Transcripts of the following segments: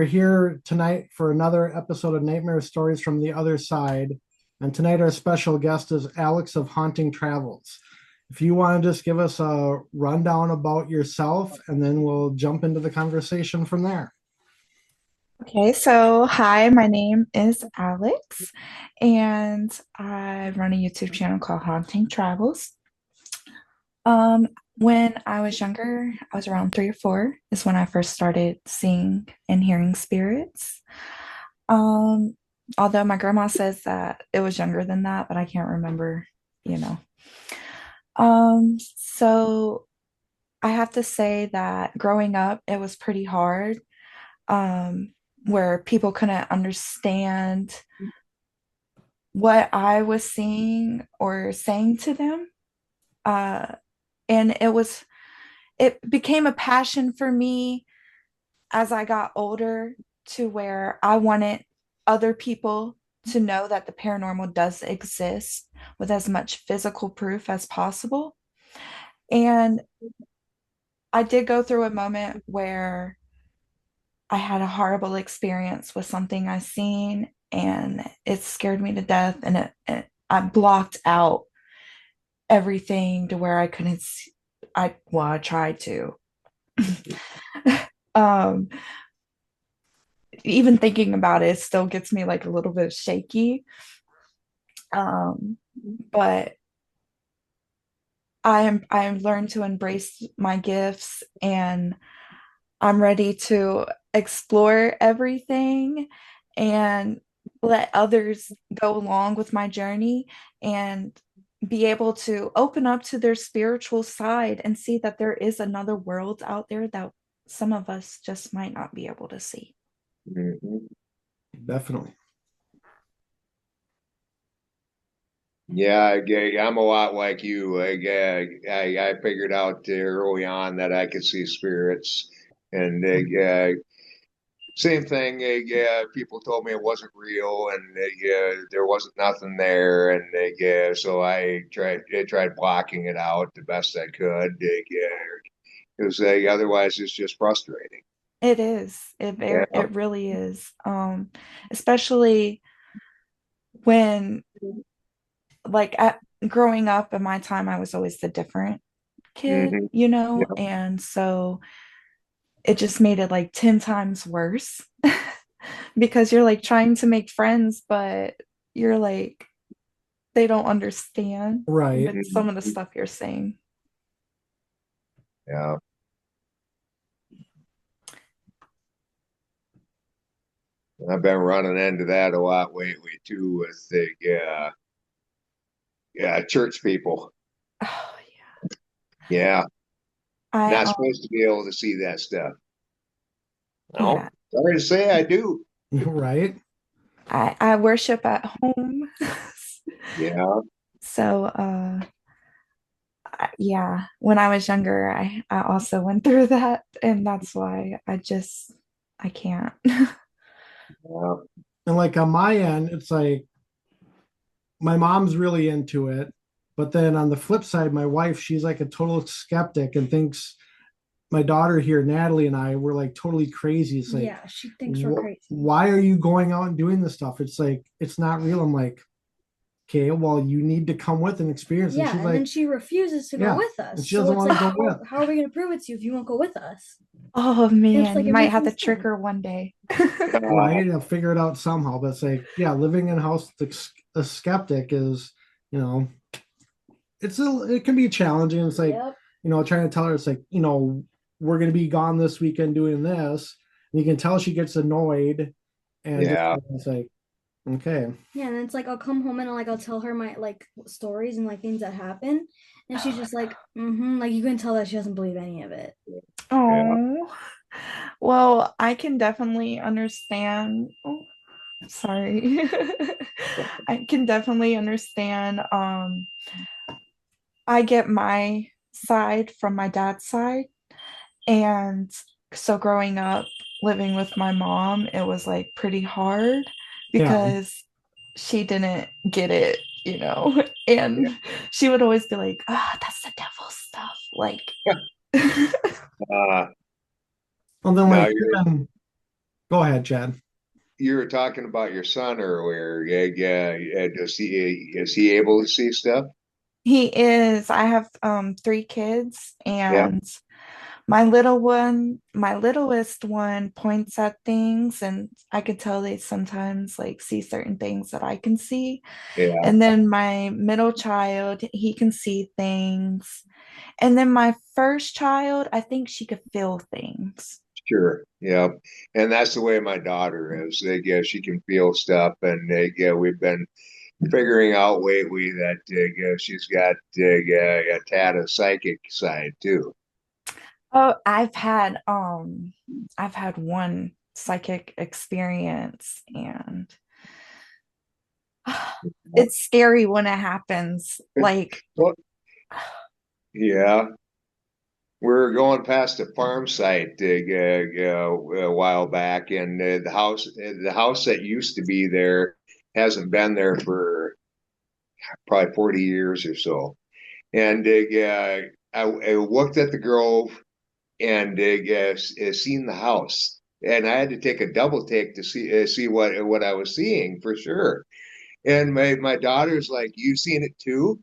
are here tonight for another episode of Nightmare Stories from the Other Side. And tonight, our special guest is Alyx of Haunting Travels. If you want to just give us a rundown about yourself, and then we'll jump into the conversation from there. Okay, so hi, my name is Alex, and I run a YouTube channel called Haunting Travels. When I was younger, I was around 3 or 4, is when I first started seeing and hearing spirits. Um, Although my grandma says that it was younger than that, but I can't remember, you know. So I have to say that growing up, it was pretty hard, um, where people couldn't understand what I was seeing or saying to them. Uh, and it became a passion for me as I got older, to where I wanted other people to know that the paranormal does exist with as much physical proof as possible. And I did go through a moment where I had a horrible experience with something I seen, and it scared me to death, and I blocked out everything to where I couldn't see. I tried to. um Even thinking about it still gets me like a little bit shaky. um but I am learned to embrace my gifts, and I'm ready to explore everything and let others go along with my journey, and be able to open up to their spiritual side and see that there is another world out there that some of us just might not be able to see. Mhm. Definitely. Yeah, I'm a lot like you. I figured out early on that I could see spirits, and same thing. People told me it wasn't real, and there wasn't nothing there, and so I tried blocking it out the best I could. Because otherwise it's just frustrating. It is. Yeah. It really is. Especially when, like, growing up in my time, I was always the different kid, Hmm. Yeah. and so it just made it like 10 times worse. Because you're like trying to make friends, but you're like, they don't understand Right. with some of the stuff you're saying. Yeah. I've been running into that a lot lately too with church people. Oh, Yeah, yeah. not supposed to be able to see that stuff. Yeah, No, sorry to say I do. Right. I worship at home. Yeah, So, yeah, when I was younger, I also went through that, and that's why I can't. yeah, And like on my end, it's like my mom's really into it. But then on the flip side, my wife, she's like a total skeptic and thinks my daughter here, Natalie, and I were like totally crazy. It's like, Yeah, she thinks we're crazy. why are you going out and doing this stuff? It's like, it's not real. I'm like, okay, well, you need to come with and experience. And Yeah, she's and then like, she refuses to go yeah. with And us. she So doesn't it's want to like, go with. how are we going to prove it to you if you won't go with us? Oh And it's man, like you it might makes have no to trick sense. her one day. Right. I'll figure it out somehow. But it's like, yeah, living in a house with a skeptic is, you know, it can be challenging. It's like, Yep. trying to tell her, it's like, we're going to be gone this weekend doing this. And you can tell she gets annoyed and just, yeah. it's like, okay. Yeah, and it's like I'll come home and I'll tell her my like stories and like things that happen, and she's just like, mm-hmm. Like you can tell that she doesn't believe any of it. Yeah. Oh, well, I can definitely understand. Oh, sorry. I can definitely understand. I get my side from my dad's side. And so growing up living with my mom, it was like pretty hard Yeah. because she didn't get it, you know, Yeah. and she would always be like, ah, that's the devil stuff. Like, Well, then, Now like, you're even Go ahead, Chad. You were talking about your son earlier. Yeah. Is he able to see stuff? He is. I have 3 kids, Yeah, and my littlest one points at things, and I could tell they sometimes like see certain things that I can see. yeah, And then my middle child, he can see things. And then my first child, I think she could feel things. sure. Yeah, and that's the way my daughter is. Yeah, she can feel stuff, and yeah, we've been figuring out lately that yeah, she's got a tad of psychic side too. Oh, I've had one psychic experience, and it's scary when it happens. Like, Well, yeah, we were going past a farm site a while back, and the house that used to be there hasn't been there for probably 40 years or so. And I looked at the grove and seen the house, and I had to take a double take to see what I was seeing for sure. And my daughter's like, "You seen it too?"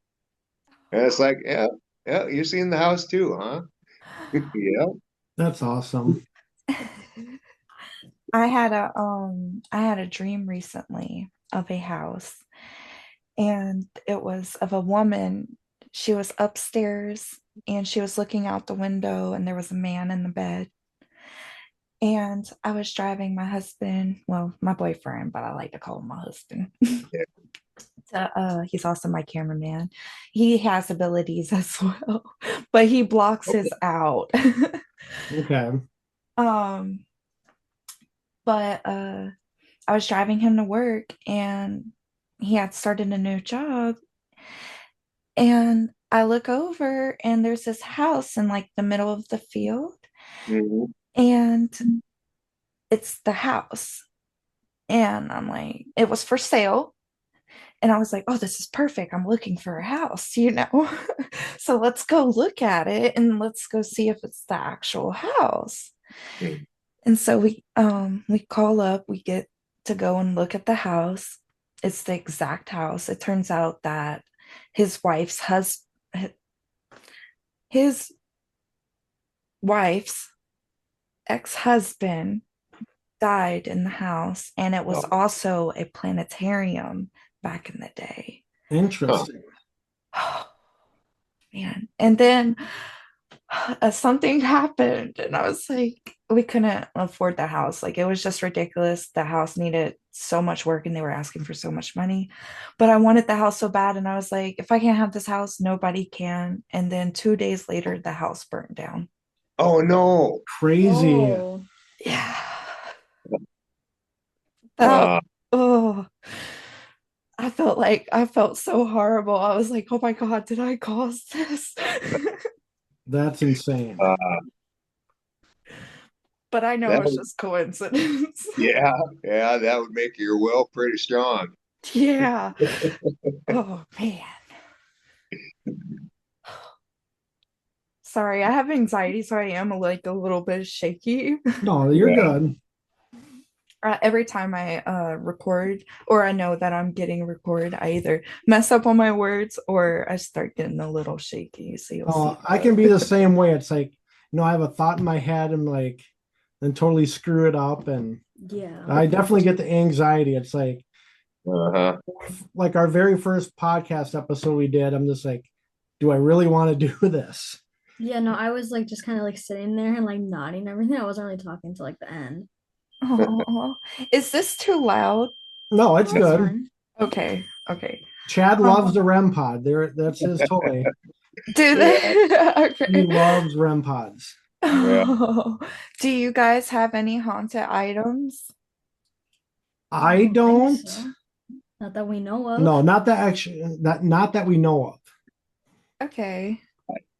And it's like, "Yeah, yeah, you seen the house too, huh?" Yeah. That's awesome. I had a dream recently of a house, and it was of a woman. She was upstairs and she was looking out the window, and there was a man in the bed. And I was driving my husband, well, my boyfriend, but I like to call him my husband. Yeah. He's also my cameraman. He has abilities as well, but he blocks his out. Okay. um, but I was driving him to work, and he had started a new job. And I look over, and there's this house in like the middle of the field, Mhm. and it's the house. And I'm like, it was for sale. And I was like, oh, this is perfect. I'm looking for a house, you know? So let's go look at it and let's go see if it's the actual house. Mhm. And so we call up, we get to go and look at the house. It's the exact house. It turns out that his wife's husband his wife's ex-husband died in the house, and it was Oh, also a planetarium back in the day. huh. Interesting. Oh man. And then something happened, and I was like, we couldn't afford the house. Like, it was just ridiculous. The house needed so much work, and they were asking for so much money. But I wanted the house so bad, and I was like, if I can't have this house, nobody can. And then 2 days later, the house burnt down. Oh no. Crazy. Oh, Yeah. That, Uh, oh, I felt so horrible. I was like, oh my God, did I cause this? That's insane. uh, But I know that it was would, just coincidence. yeah, yeah, that would make your will pretty strong. Yeah. Oh man. Sorry, I have anxiety, so I am like a little bit shaky. No, you're Yeah. good. Every time I record, or I know that I'm getting recorded, I either mess up on my words or I start getting a little shaky. So you'll see Oh, I both. can be the same way. It's like, I have a thought in my head and like, then totally screw it up. And yeah. I definitely get the anxiety. It's Uh-huh. like our very first podcast episode we did. I'm just like, do I really want to do this? Yeah, no, I was like just kind of like sitting there and like nodding and everything. I wasn't really talking to like the end. Oh, is this too loud? No, it's No, it's good. fine. Okay, okay. Chad loves Um, the REM pod. There, that's his toy. do Yeah, they? He Okay. loves REM pods. yeah. Oh, do you guys have any haunted items? I I don't think don't. so. Not that we know of. No, not that actually. Not that we know of. Okay.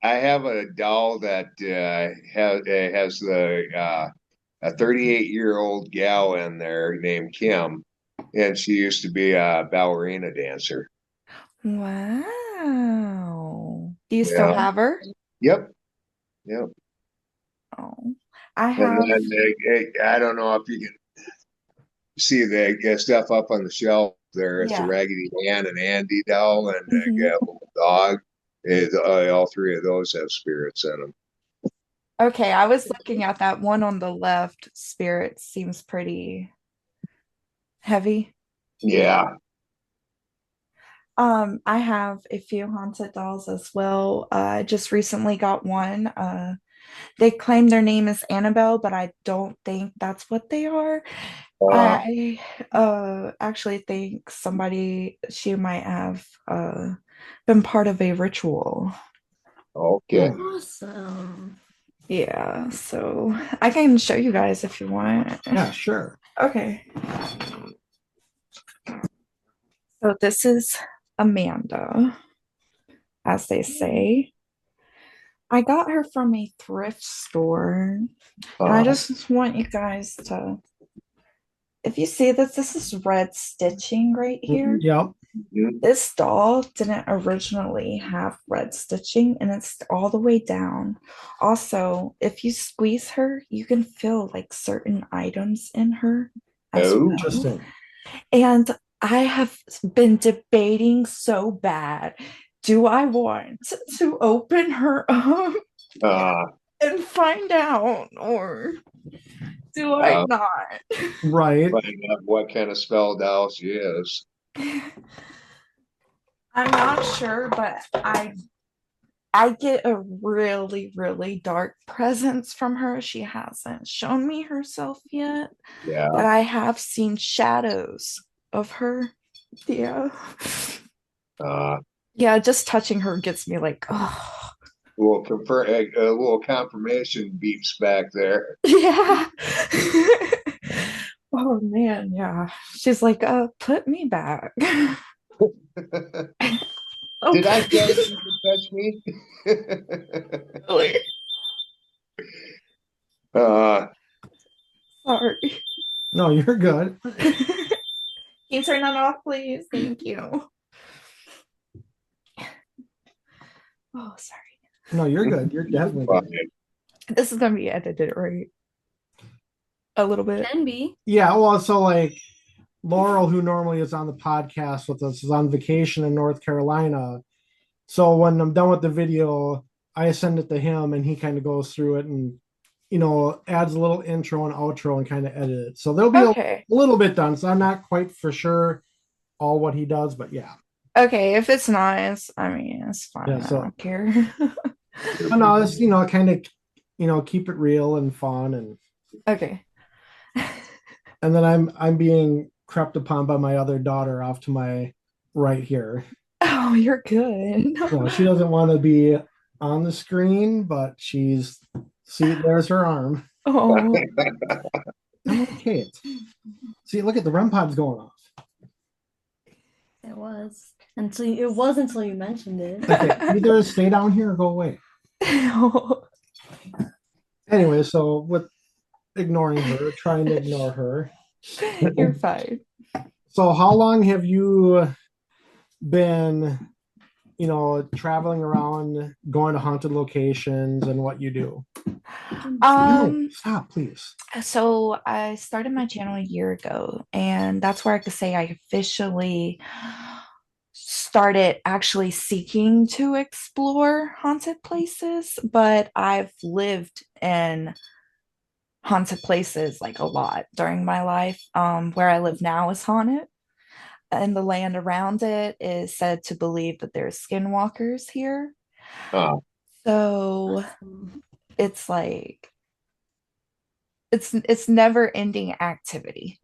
I have a doll that has a 38-year-old gal in there named Kim, and she used to be a ballerina dancer. Wow. Do you still Yeah. have her? Yep. Yep. Oh, I And have. then I don't know if you can. see the stuff up on the shelf there. It's the Yeah. Raggedy Ann and Andy doll and Mhm. little dog. All three of those have spirits in them. Okay, I was looking at that one on the left. Spirit seems pretty heavy. Yeah. I have a few haunted dolls as well. I just recently got one. They claim their name is Annabelle, but I don't think that's what they are. Uh, I actually think she might have been part of a ritual. okay. Awesome. Yeah, so I can show you guys if you want. Yeah, sure. Okay. So this is Amanda, as they say. I got her from a thrift store. And I just want you guys to, if you see this, this is red stitching right here. Yep. This doll didn't originally have red stitching and it's all the way down. Also, if you squeeze her, you can feel like certain items in her as Oh. well. Interesting. And I have been debating so bad. Do I want to open her up and find out, or do I not? Right. Find out what kind of spell doll she is. I'm not sure, but I get a really, really dark presence from her. She hasn't shown me herself yet, Yeah. but I have seen shadows of her. Yeah. Yeah, just touching her gets me like, oh. A little confirmation beeps back there. Yeah. Oh man, yeah. She's like, put me back. Oh. Did I tell you to touch me? Really? Sorry. No, you're good. Can you turn that off, please? Thank you. Oh, sorry. No, you're good. You're definitely good. This is gonna be edited, right? A little bit. Can be. Yeah, well, so like Laurel, who normally is on the podcast with us, is on vacation in North Carolina. So when I'm done with the video, I send it to him and he kind of goes through it and, adds a little intro and outro and kind of edit it. So there'll be a little bit done. So I'm not quite for sure all what he does, but yeah. Okay, if it's not, it's fine. Yeah, so, I don't care. No, it's, kind of, keep it real and fun. And okay. And then I'm being crept upon by my other daughter off to my right here. Oh, you're good. She doesn't want to be on the screen, but see, there's her arm. Oh. I'm okay. See, look at the REM pod's going off. It was until you mentioned it. Okay, either stay down here or go away. Anyway, so with ignoring her, trying to ignore her. You're fine. So how long have you been, traveling around, going to haunted locations and what you do? No, stop, please. So I started my channel a year ago, and that's where I could say I officially started actually seeking to explore haunted places, but I've lived in haunted places like a lot during my life. Where I live now is haunted, and the land around it is said to believe that there's skinwalkers here. So it's like it's never ending activity.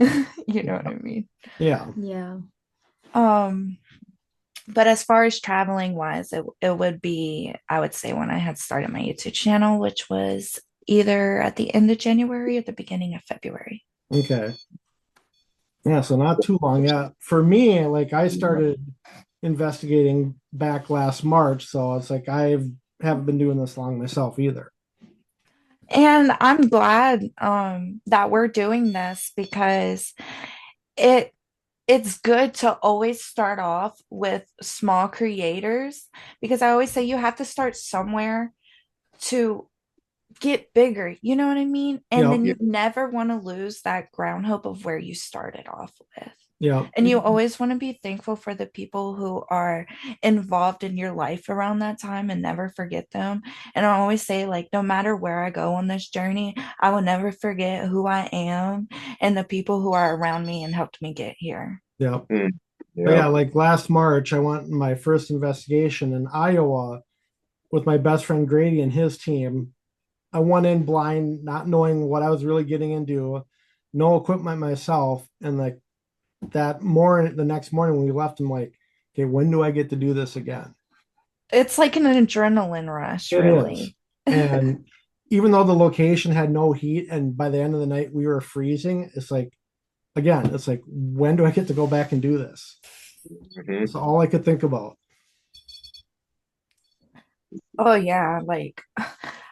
You know what I mean? Yeah. Yeah. But as far as traveling wise, it would be, I would say, when I had started my YouTube channel, which was either at the end of January or the beginning of February. Okay. Yeah, so not too long. Yeah. For me, like I started investigating back last March, so it's like I haven't been doing this long myself either. And I'm glad that we're doing this because it's good to always start off with small creators, because I always say you have to start somewhere to get bigger. You know what I mean? And then Yep. you never want to lose that ground hope of where you started off with. Yep. And you always want to be thankful for the people who are involved in your life around that time and never forget them. And I always say, like, no matter where I go on this journey, I will never forget who I am and the people who are around me and helped me get here. Yep. Mm. But yeah, Yep. like last March, I went on my first investigation in Iowa with my best friend Grady and his team. I went in blind, not knowing what I was really getting into, no equipment myself. And like the next morning when we left, I'm like, okay, when do I get to do this again? It's like an adrenaline rush, It is. really. And even though the location had no heat and by the end of the night we were freezing, it's like, again, it's like, when do I get to go back and do this? Mhm. That's all I could think about. Oh yeah, like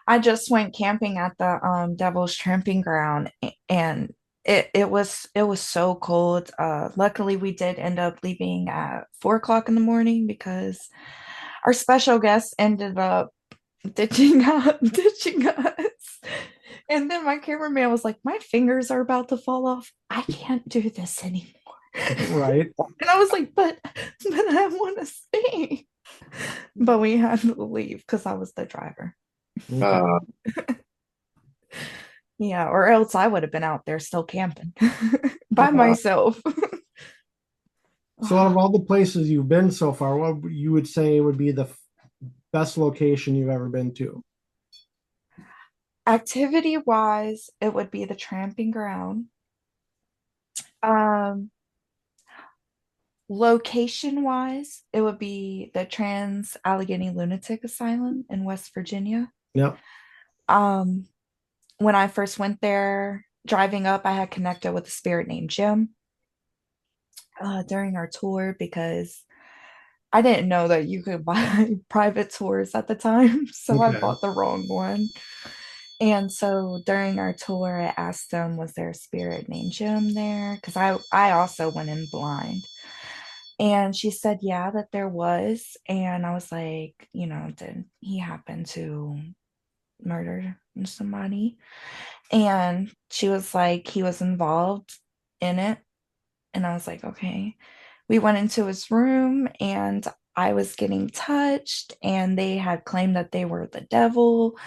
I just went camping at the Devil's Tramping Ground and it was so cold. Luckily we did end up leaving at 4 o'clock in the morning because our special guest ended up ditching us. And then my cameraman was like, my fingers are about to fall off. I can't do this anymore. Right. And I was like, but I want to stay. But we had to leave because I was the driver. Okay. Yeah, or else I would have been out there still camping by Uh, myself. So out of all the places you've been so far, what you would say would be the best location you've ever been to? Activity wise, it would be the tramping ground. Um, Location wise, it would be the Trans Allegheny Lunatic Asylum in West Virginia. Yep. Um, when I first went there, driving up, I had connected with a spirit named Jim during our tour because I didn't know that you could buy private tours at the time. So I Okay. bought the wrong one. And so during our tour, I asked them, was there a spirit named Jim there? Because I also went in blind. And she said, yeah, that there was. And I was like, did he happen to murder somebody? And she was like, he was involved in it. And I was like, okay. We went into his room and I was getting touched, and they had claimed that they were the devil.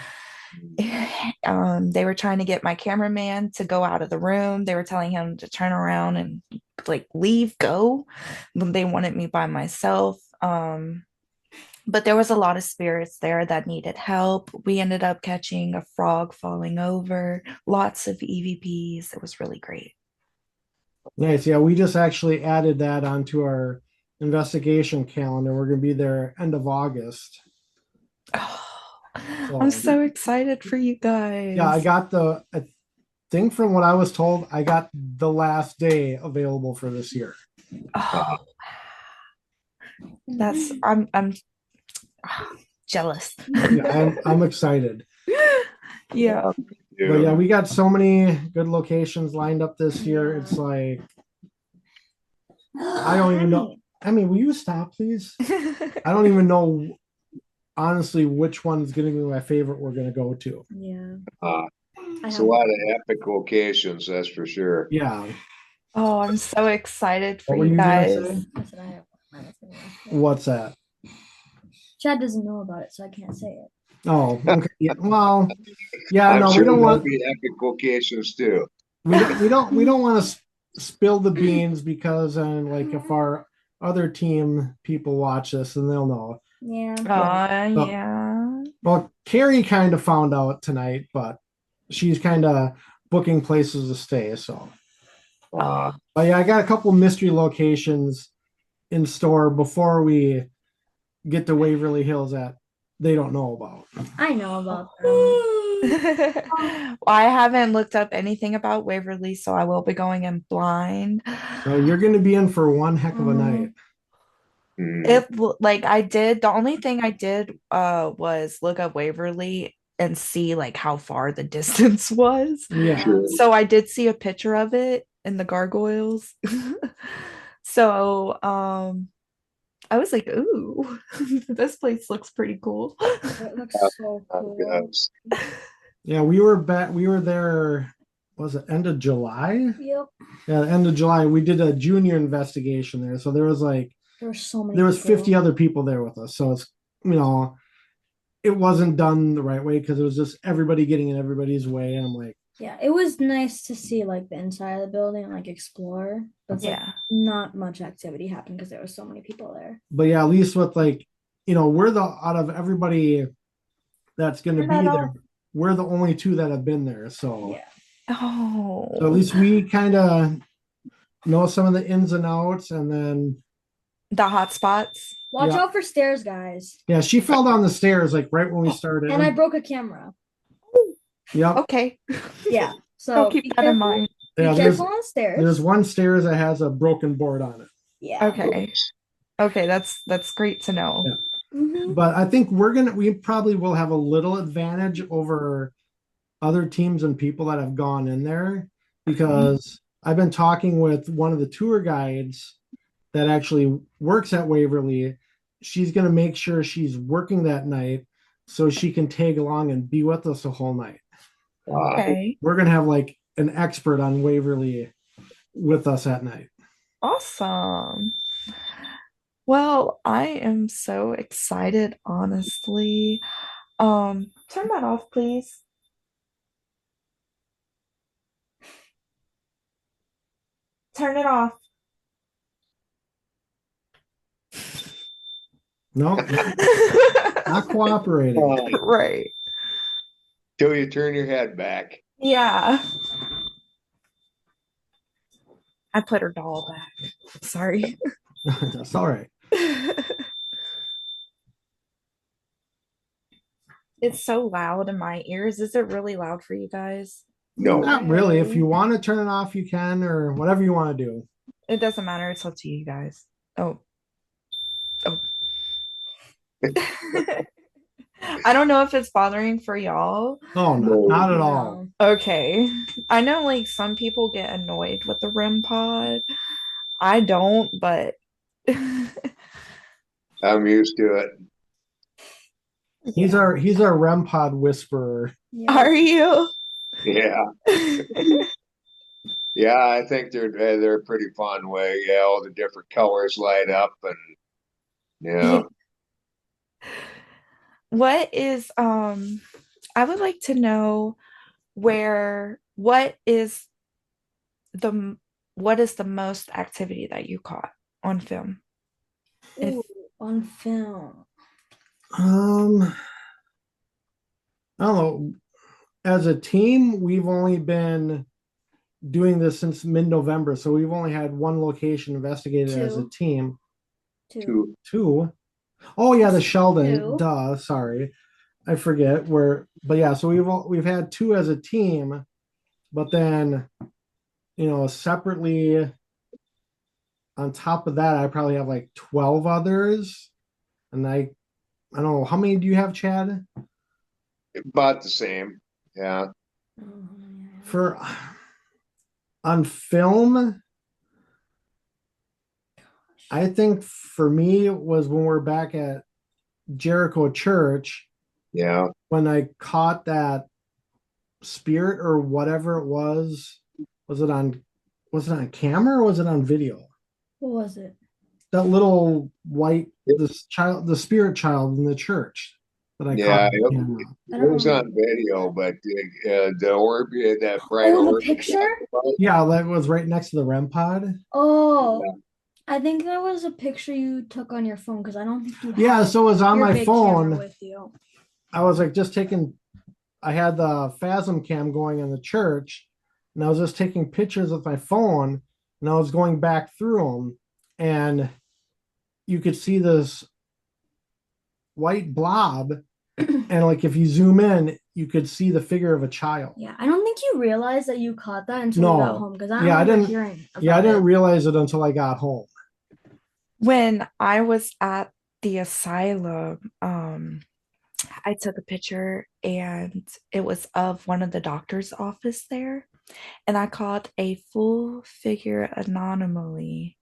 They were trying to get my cameraman to go out of the room. They were telling him to turn around and like leave, go. They wanted me by myself. But there was a lot of spirits there that needed help. We ended up catching a frog falling over, lots of EVPs. It was really great. Nice. Yeah, we just actually added that onto our investigation calendar. We're going to be there end of August. Oh, I'm So, so excited for you yeah, I guys. got I think from what I was told, I got the last day available for this year. Oh, I'm jealous. Yeah, I'm excited. Yeah. But yeah, yeah. we got so many good locations lined up this year. It's like I don't even know. I mean, will you stop, please? I don't even know honestly which one's going to be my favorite we're going to go to. Yeah. Uh, I it's a have lot of epic locations, that's for sure. Yeah. Oh, I'm so excited for What were you you going to guys. say? I said I have one. What's that? Chad doesn't know about it, so I can't say it. Oh, okay. Yeah, well, yeah, I'm no, we sure don't there'll want be epic locations too. we don't want to spill the beans because and like if our other team people watch this and they'll know. Yeah. Oh, So, yeah. well, Carrie kind of found out tonight, but she's kind of booking places to stay. So, Uh, but yeah, I got a couple mystery locations in store before we get to Waverly Hills that they don't know about. I know about them. Well, I haven't looked up anything about Waverly, so I will be going in blind. So you're going to be in for one heck of a night. mm, Like I did, the only thing I did was look up Waverly and see like how far the distance was. Yeah. sure. So I did see a picture of it in the gargoyles. So I was like, ooh, this place looks pretty cool. It looks so cool. Yes. Yeah, we were back. We were there. Was it end of July? Yep. Yeah, end of July. We did a junior investigation there, so there was There were so many there was people. 50 other people there with us. So it's you know it wasn't done the right way because it was just everybody getting in everybody's way, and I'm like, Yeah, it was nice to see like the inside of the building and like explore, but it's like Yeah. not much activity happened because there were so many people there. but yeah, at least with we're the out of everybody that's going to Turn that be there, off. we're the only two that have been there. So Yeah. so at Oh, least we kind of know some of the ins and outs, and then the hot spots. Watch Yeah. out for stairs, guys. yeah, she fell down the stairs like right when we started. And I broke a camera. Yep. Okay. Yeah. I'll So keep be that in careful. mind. Be Yeah, careful on stairs. There's one stairs that has a broken board on it. Yeah. Okay. Okay, that's great to know. Yeah. Mhm. But I think we probably will have a little advantage over other teams and people that have gone in there because I've been talking with one of the tour guides that actually works at Waverly. She's going to make sure she's working that night so she can tag along and be with us the whole night. Okay. We're going to have like an expert on Waverly with us at night. Awesome. Well, I am so excited, honestly. Turn that off, please. Turn it off. No, not cooperating. Right. Till you turn your head back. Yeah. I put her doll back. Sorry. That's all right. It's so loud in my ears. Is it really loud for you guys? No. Not really. If you want to turn it off, you can, or whatever you want to do. It doesn't matter. It's up to you guys. Oh. Oh. I don't know if it's bothering for y'all. Oh, No. not at all. No. Okay. I know like some people get annoyed with the REM pod. I don't, but I'm used to it. He's our REM pod whisperer. Yeah. Are you? Yeah. Yeah, I think they're a pretty fun way. Yeah, all the different colors light up and yeah. What is I would like to know what is the most activity that you caught on film? Ooh, on film. I don't know. As a team, we've only been doing this since mid-November, so we've only had one location investigated as a Two. team. Two. Two. Oh yeah, the Sheldon. Two. Duh, sorry. I forget but yeah, so we've had two as a team, but then separately on top of that, I probably have like 12 others. And I don't know, how many do you have, Chad? About the same. Yeah. For on film, I think for me it was when we're back at Jericho Church Yeah. when I caught that spirit or whatever it was. Was it on camera or was it on video? What was it? That little white the spirit child in the church that I Yeah, caught on camera. it was on video, but the orb, that bright Oh, the orb. picture? Yeah, that was right next to the REM pod. Oh, I think that was a picture you took on your phone because I don't think you Yeah, had so it was on your my big camera phone. with you. I was like just taking I had the Phasm cam going in the church, and I was just taking pictures with my phone, and I was going back through them, and you could see this white blob, and like if you zoom in, you could see the figure of a child. Yeah, I don't think you realized that you caught that until No. you got home because I Yeah, I remember didn't- hearing Yeah, I about didn't it. realize it until I got home. When I was at the asylum, I took a picture and it was of one of the doctor's office there. And I caught a full figure anomaly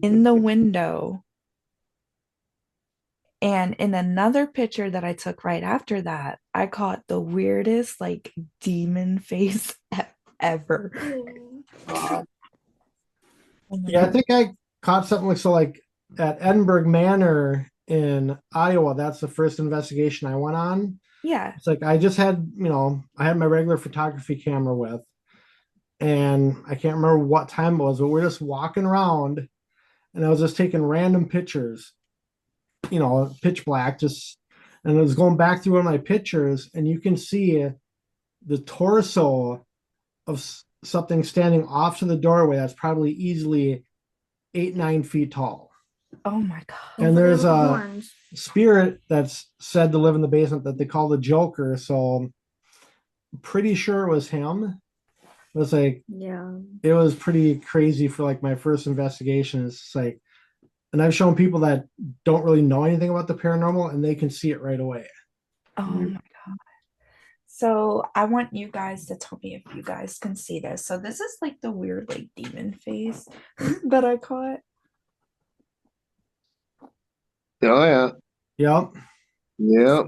in the window. And in another picture that I took right after that, I caught the weirdest like demon face ever. Uh, Oh my Yeah, I God. think I caught something like so like at Edinburgh Manor in Iowa. That's the first investigation I went on. Yeah. It's like I just had, I had my regular photography camera with, and I can't remember what time it was, but we're just walking around and I was just taking random pictures, pitch black, just and I was going back through one of my pictures, and you can see the torso of something standing off to the doorway that's probably easily 8, 9 feet tall. Oh my And God. there's With the a horns. spirit that's said to live in the basement that they call the Joker. So I'm pretty sure it was him. It was like Yeah. it was pretty crazy for like my first investigation. It's like, and I've shown people that don't really know anything about the paranormal and they can see it right away. Oh my God. So I want you guys to tell me if you guys can see this. So this is like the weird like demon face that I caught. oh yeah, Yep. yeah.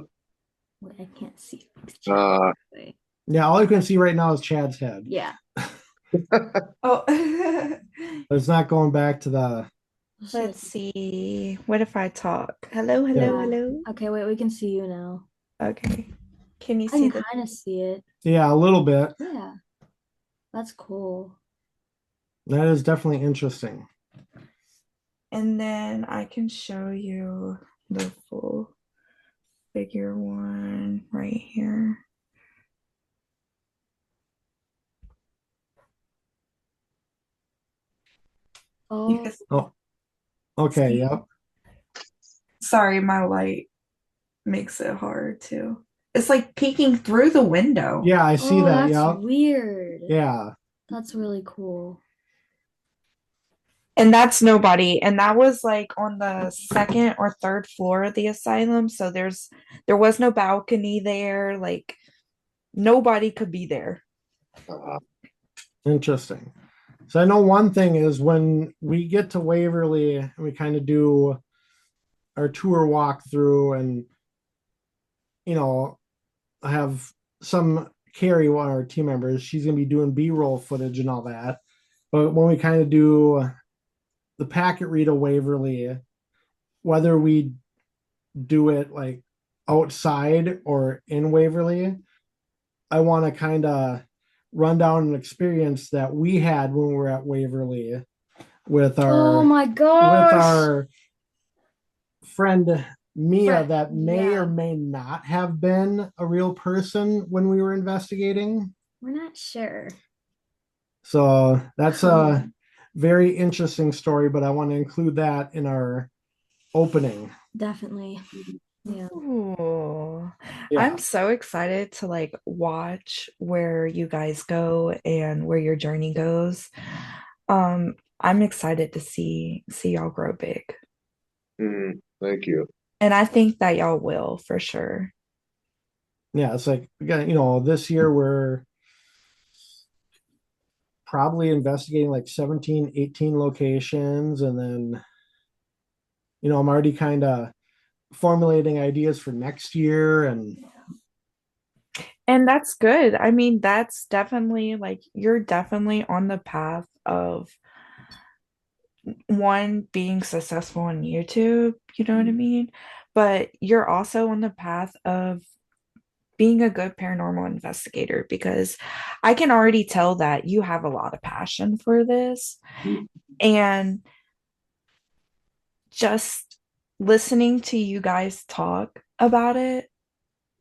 Wait, I can't see. Uh, Wait. Yeah, all you can see right now is Chad's head. Yeah. Oh, But it's not going back to the let's see. What if I talk? Hello, hello, Yeah. hello. Okay, wait, we can see you now. Okay. Can you I see can the kind of see it. Yeah, a little bit. Yeah. That's cool. That is definitely interesting. and then I can show you the full figure one right here. You Oh, can Oh, okay. see. Yep. Sorry, my light makes it hard too. It's like peeking through the window. Yeah, I see that. that's Yep. weird. Yeah. That's really cool. And that's nobody. And that was like on the second or third floor of the asylum. So there was no balcony there. Like nobody could be there. Interesting. So I know one thing is when we get to Waverly and we kind of do our tour walkthrough and I have some Carrie, one of our team members, she's gonna be doing B-roll footage and all that. But when we kind of do the packet read of Waverly, whether we do it like outside or in Waverly, I want to kind of run down an experience that we had when we were at Waverly with Oh our my with gosh. our friend Mia that may yeah. or may not have been a real person when we were investigating. We're not sure. So that's a very interesting story, but I want to include that in our opening. Definitely. Yeah. Ooh. Yeah. I'm so excited to like watch where you guys go and where your journey goes. I'm excited to see y'all grow big. thank you. And I think that y'all will for sure. Yeah, it's like again, this year we're probably investigating like 17, 18 locations, and then I'm already kind of formulating ideas for next year. And that's good. I mean, that's definitely like you're definitely on the path of one being successful on YouTube, you know what I mean? But you're also on the path of being a good paranormal investigator because I can already tell that you have a lot of passion for this. And just listening to you guys talk about it,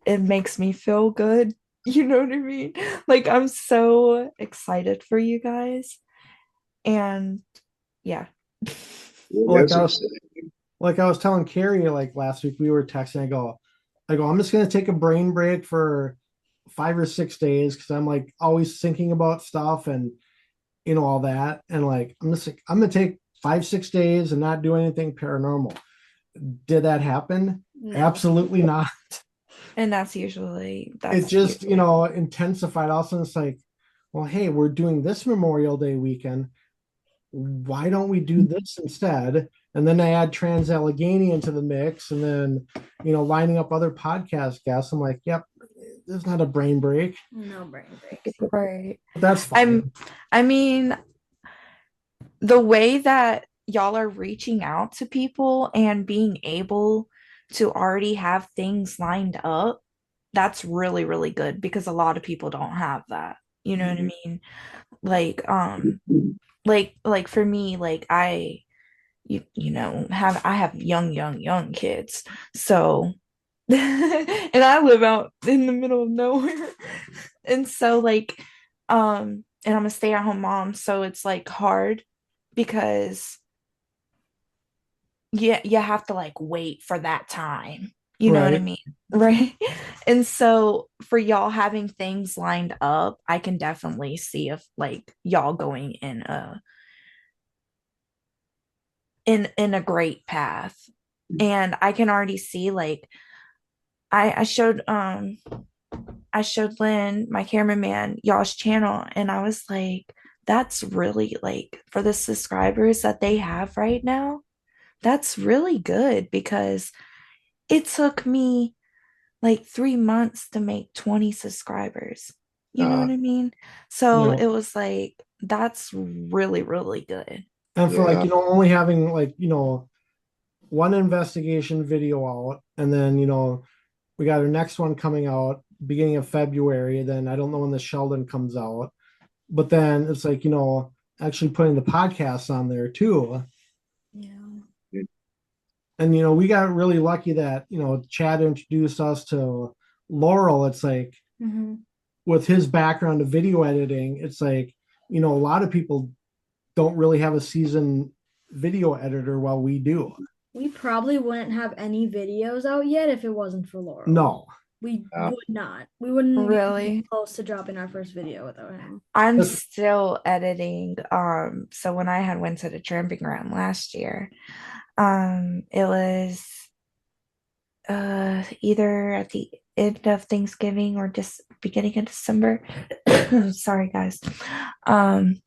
it makes me feel good. You know what I mean? Like, I'm so excited for you guys. And yeah. Like I was telling Carrie like last week, we were texting. I go, I'm just gonna take a brain break for 5 or 6 days because I'm like always thinking about stuff and all that. And like I'm gonna take 5, 6 days and not do anything paranormal. Did that happen? No. Absolutely not. And that's usually It just, intensified. Also, it's like, well, hey, we're doing this Memorial Day weekend. why don't we do this instead? And then I add Trans Allegheny into the mix, and then lining up other podcast guests. I'm like, yep, there's not a brain break. No brain breaks. Right. But that's fine. I mean, the way that y'all are reaching out to people and being able to already have things lined up, that's really, really good because a lot of people don't have that. You know what I mean? Like, like for me, like I have young kids. So and I live out in the middle of nowhere. And so like and I'm a stay-at-home mom, so it's like hard because you have to like wait for that time. You know what I Right. mean? Right. And so for y'all having things lined up, I can definitely see if like y'all going in a great path. And I can already see like I showed Lynn, my cameraman, y'all's channel, and I was like, that's really like for the subscribers that they have right now, that's really good because it took me like 3 months to make 20 subscribers. You know Uh, what I mean? So Yeah. it was like, that's really, really good. And for like, yeah. only having like, one investigation video out, and then, we got our next one coming out beginning of February. Then I don't know when the Sheldon comes out, but then it's like, actually putting the podcast on there too. Yeah. And, we got really lucky that, Chad introduced us to Laurel. It's like, Mm-hmm. with his background of video editing, it's like, a lot of people don't really have a seasoned video editor while we do. We probably wouldn't have any videos out yet if it wasn't for Laurel. No. We Uh, would not. We wouldn't be Really? close to dropping our first video without him. I'm That's- still editing. So when I had went to the tramping ground last year, it was either at the end of Thanksgiving or just beginning of December. Sorry, guys. Um,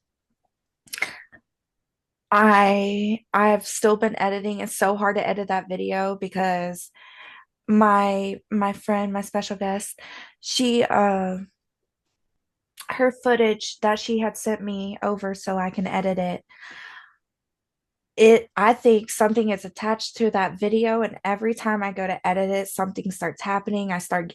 I've still been editing. It's so hard to edit that video because my friend, my special guest, she her footage that she had sent me over so I can edit it, I think something is attached to that video, and every time I go to edit it, something starts happening. I start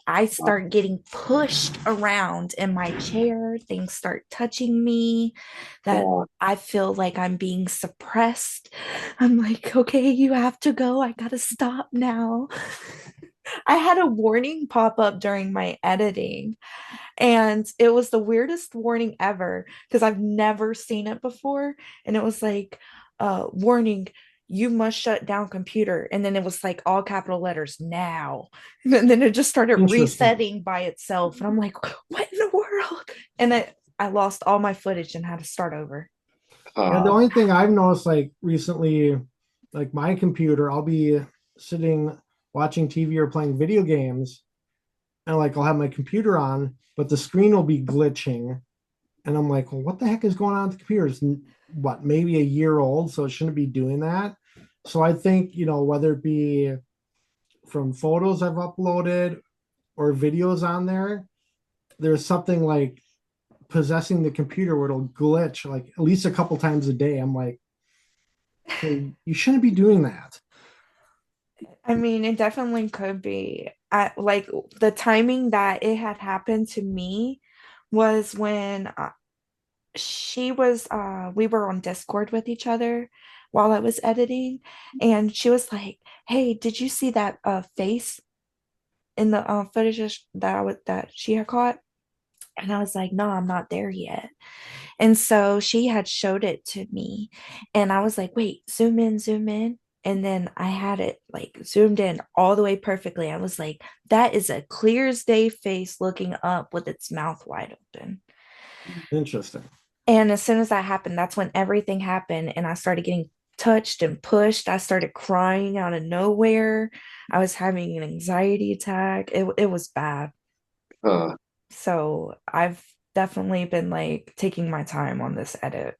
getting pushed around in my chair. Things start touching me that I feel like I'm being suppressed. I'm like, okay, you have to go. I gotta stop now. I had a warning pop up during my editing, and it was the weirdest warning ever because I've never seen it before. And it was like, warning, you must shut down computer. And then it was like all capital letters now. And then it just started Interesting. resetting by itself. And I'm like, what in the world? And I lost all my footage and had to start over. Yeah, the only thing I've noticed like recently, like my computer, I'll be sitting watching TV or playing video games, and like I'll have my computer on, but the screen will be glitching. And I'm like, well, what the heck is going on with the computer? It's what, maybe a year old, so it shouldn't be doing that. So I think, whether it be from photos I've uploaded or videos on there, there's something like possessing the computer where it'll glitch like at least a couple times a day. I'm like, hey, you shouldn't be doing that. I mean, it definitely could be. Like the timing that it had happened to me was when we were on Discord with each other while I was editing, and she was like, "Hey, did you see that face in the footage that she had caught?" And I was like, "No, I'm not there yet." And so she had showed it to me, and I was like, "Wait, zoom in, zoom in." And then I had it like zoomed in all the way perfectly. I was like, that is a clear as day face looking up with its mouth wide open. Interesting. And as soon as that happened, that's when everything happened. And I started getting touched and pushed. I started crying out of nowhere. I was having an anxiety attack. It was bad. So I've definitely been like taking my time on this edit.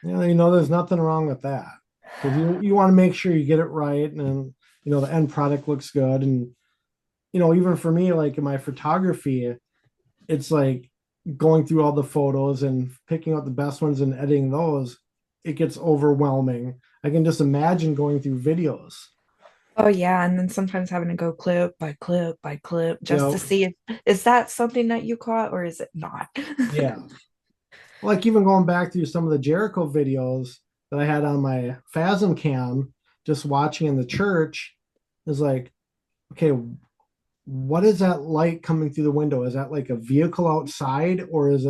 There's nothing wrong with that because you want to make sure you get it right, and the end product looks good. And even for me, like in my photography, it's like going through all the photos and picking out the best ones and editing those. It gets overwhelming. I can just imagine going through videos. Oh yeah, and then sometimes having to go clip by clip by clip just to Yeah, see if is that something that you caught or is it not? yeah. Like even going back through some of the Jericho videos that I had on my Phasm cam, just watching in the church, is like, okay, what is that light coming through the window? Is that like a vehicle outside or is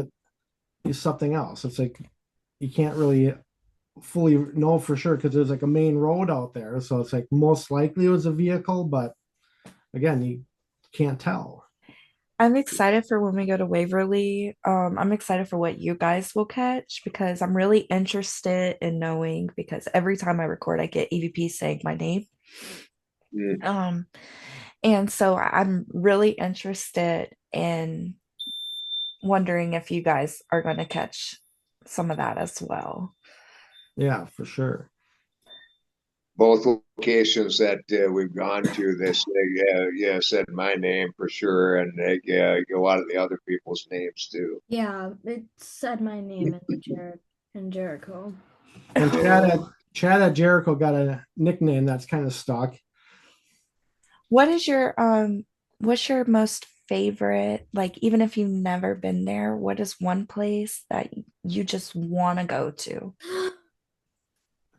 something else? It's like you can't really fully know for sure because there's like a main road out there. So it's like most likely it was a vehicle, but again, you can't tell. I'm excited for when we go to Waverly. I'm excited for what you guys will catch because I'm really interested in knowing because every time I record, I get EVP saying my name. Mm. Um, and so I'm really interested in wondering if you guys are going to catch some of that as well. Yeah, for sure. Both locations that we've gone to, this yeah said my name for sure, and a lot of the other people's names too. Yeah, it said my name in Jericho. And Chad at Jericho got a nickname that's kind of stuck. What is your what's your most favorite, like even if you've never been there, what is one place that you just want to go to?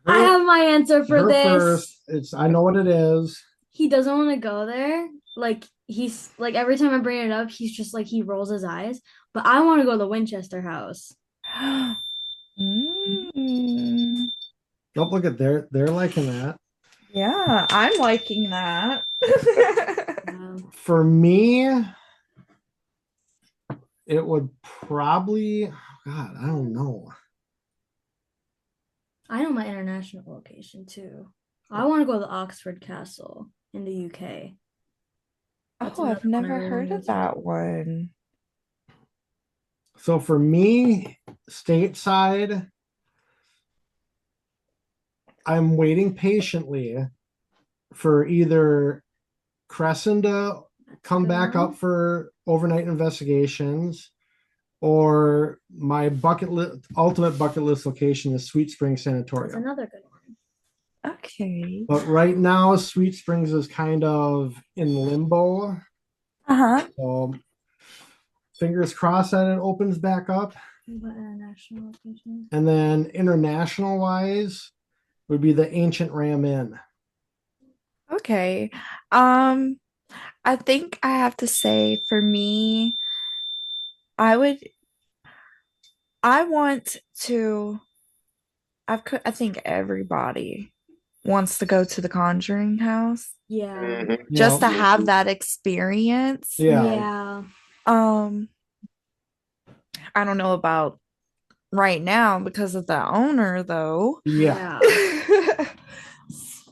I Her, have my answer for her this. first, I know what it is. He doesn't want to go there. Like he's like every time I bring it up, he's just like he rolls his eyes. But I want to go to the Winchester house. Mm, Don't look at they're liking that. yeah, I'm liking that. For me, it would probably, God, I don't know. I know my international location too. I want to go to the Oxford Castle in the UK. That's Oh, I've another one I never really want heard to of visit. that one. So for me, stateside, I'm waiting patiently for either Crescent to That's a come good back one. up for overnight investigations, or my ultimate bucket list location is Sweet Springs That's Sanatorium. another good one. Okay. But right now, Sweet Springs is kind of in limbo. Uh-huh. So fingers crossed that it opens back up. What international location? And then international wise would be the Ancient Ram Inn. Okay. Um, I think I have to say for me, I would I want to I think everybody wants to go to the Conjuring house Yeah. Mhm. just Yeah. to have that experience. Yeah. Yeah. Um, I don't know about right now because of the owner though. Yeah. Yeah.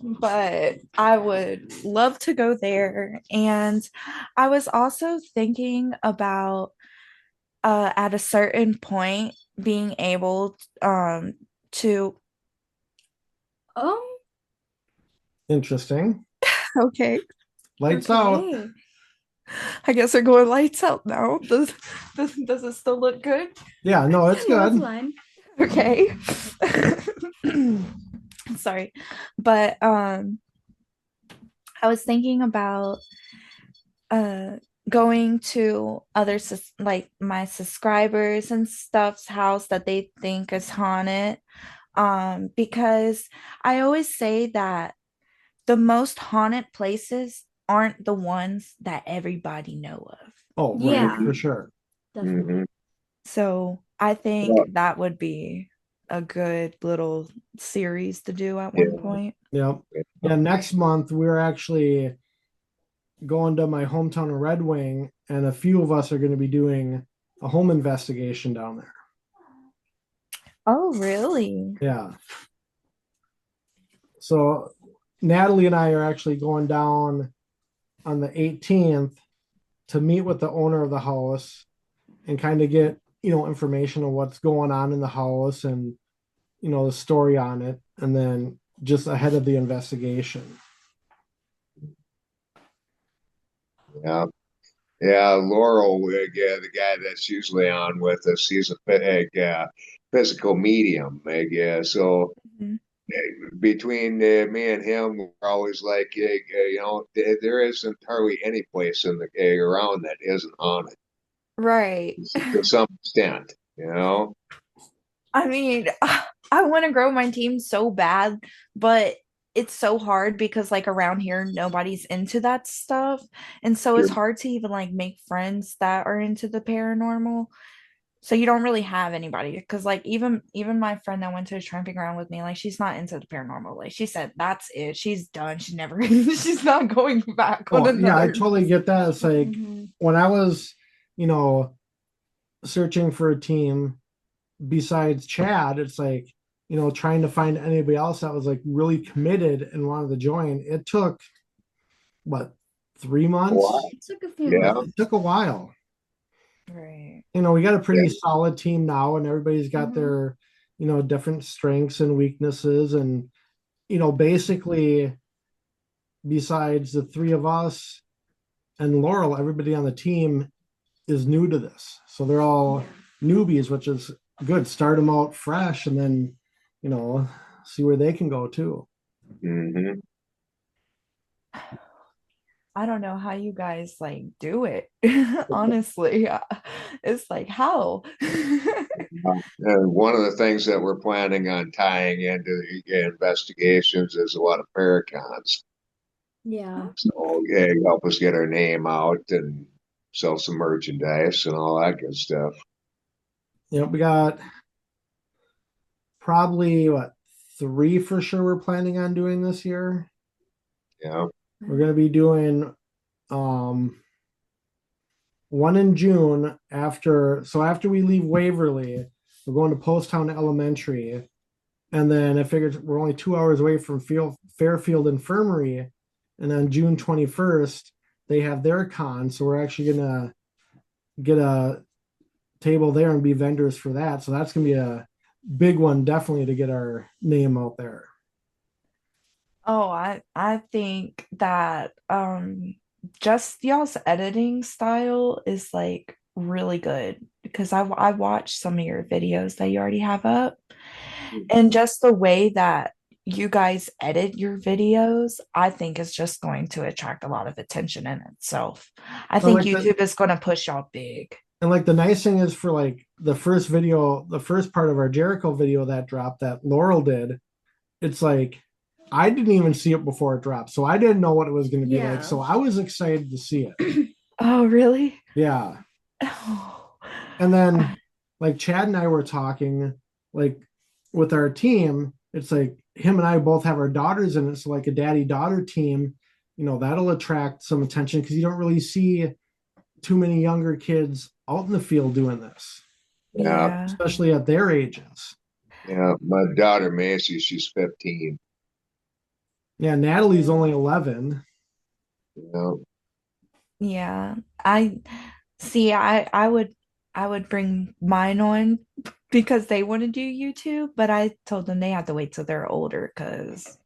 But I would love to go there. And I was also thinking about at a certain point being able to Um, Interesting. okay, Lights out. okay. I guess they're going lights out now. Does it still look good? Yeah, no, it's No, it's good. fine. Okay. Sorry. But I was thinking about uh going to other like my subscribers and stuff's house that they think is haunted. Because I always say that the most haunted places aren't the ones that everybody know of. Oh, right, Yeah, for sure. definitely. Mhm. So I think Well, that would be a good little series to do at one yeah. point. Yep. Yeah, next month we're actually going to my hometown of Red Wing, and a few of us are going to be doing a home investigation down there. Oh, really? Yeah. So Natalie and I are actually going down on the 18th to meet with the owner of the house and kind of get information on what's going on in the house and the story on it, and then just ahead of the investigation. Yeah. Yeah, Laurel, the guy that's usually on with us, he's a physical medium. So Mhm. between me and him, we're always like, there isn't hardly any place in the around that isn't haunted Right. to some extent. I mean, I want to grow my team so bad, but it's so hard because like around here nobody's into that stuff. And so it's Sure. hard to even like make friends that are into the paranormal. So you don't really have anybody because like even my friend that went to the tramping ground with me, like she's not into the paranormal. Like she said, that's it. She's done. She's never she's not going back on Oh yeah, I another. totally get that. It's like Mhm. when I was, you know, searching for a team besides Chad, it's like, trying to find anybody else that was like really committed and wanted to join. It took what, 3 months? Wow. It took a few Yeah. months. It took a while. Right. We got a pretty Yeah. solid team now, and everybody's got Mhm. their, different strengths and weaknesses. And, basically, besides the three of us and Laurel, everybody on the team is new to this. So they're all newbies, which is good. Start them out fresh and then, you know, see where they can go too. Hmm. I don't know how you guys like do it. Honestly, it's like how? One of the things that we're planning on tying into the investigations is a lot of paracons. Yeah. So help us get our name out and sell some merchandise and all that good stuff. We got probably what, three for sure we're planning on doing this year. Yeah. We're gonna be doing one in June after we leave Waverly, we're going to Poasttown Elementary. And then I figured we're only 2 hours away from Fairfield Infirmary. And on June 21st, they have their con. So we're actually gonna get a table there and be vendors for that. So that's gonna be a big one, definitely, to get our name out there. Oh, I think that just y'all's editing style is like really good because I watched some of your videos that you already have up, and just the way that you guys edit your videos, I think is just going to attract a lot of attention in itself. I And think like the YouTube is going to push y'all big. and like the nice thing is, for like the first video, the first part of our Jericho video that dropped that Laurel did, it's like I didn't even see it before it dropped. So I didn't know what it was going to be like. Yeah. So I was excited to see it. Oh, really? Yeah. Oh. And then like Chad and I were talking, like with our team, it's like him and I both have our daughters in it. So like a daddy daughter team, that'll attract some attention because you don't really see too many younger kids out in the field doing this, Yeah. Yeah. especially at their ages. Yeah. My daughter Macy, she's 15. Yeah, Natalie's only 11. Yeah. Yeah. I see I would bring mine on because they want to do YouTube, but I told them they have to wait till they're older because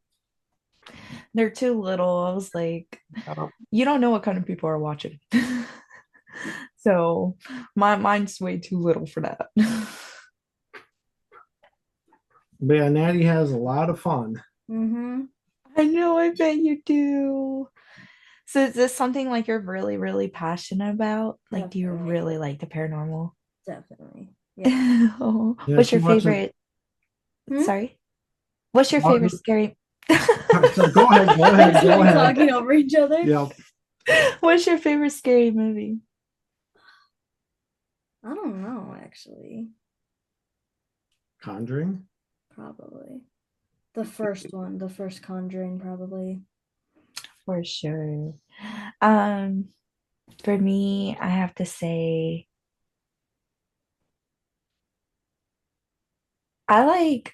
they're too little. I was like, Yeah. you don't know what kind of people are watching. So mine's way too little for that. But yeah, Natty has a lot of fun. Mm-hmm. I know, I bet you do. So is this something like you're really, really passionate about? Like, do you Definitely. really like the paranormal? Definitely. Yeah. Oh, Yeah, what's she your watches. favorite? Hmm? Sorry. What's your favorite scary? So go ahead, go ahead, go We're ahead. talking over each other. Yep. What's your favorite scary movie? I don't know, actually. Conjuring. Probably. The first one, the first Conjuring, probably. For sure. Um, for me, I have to say I like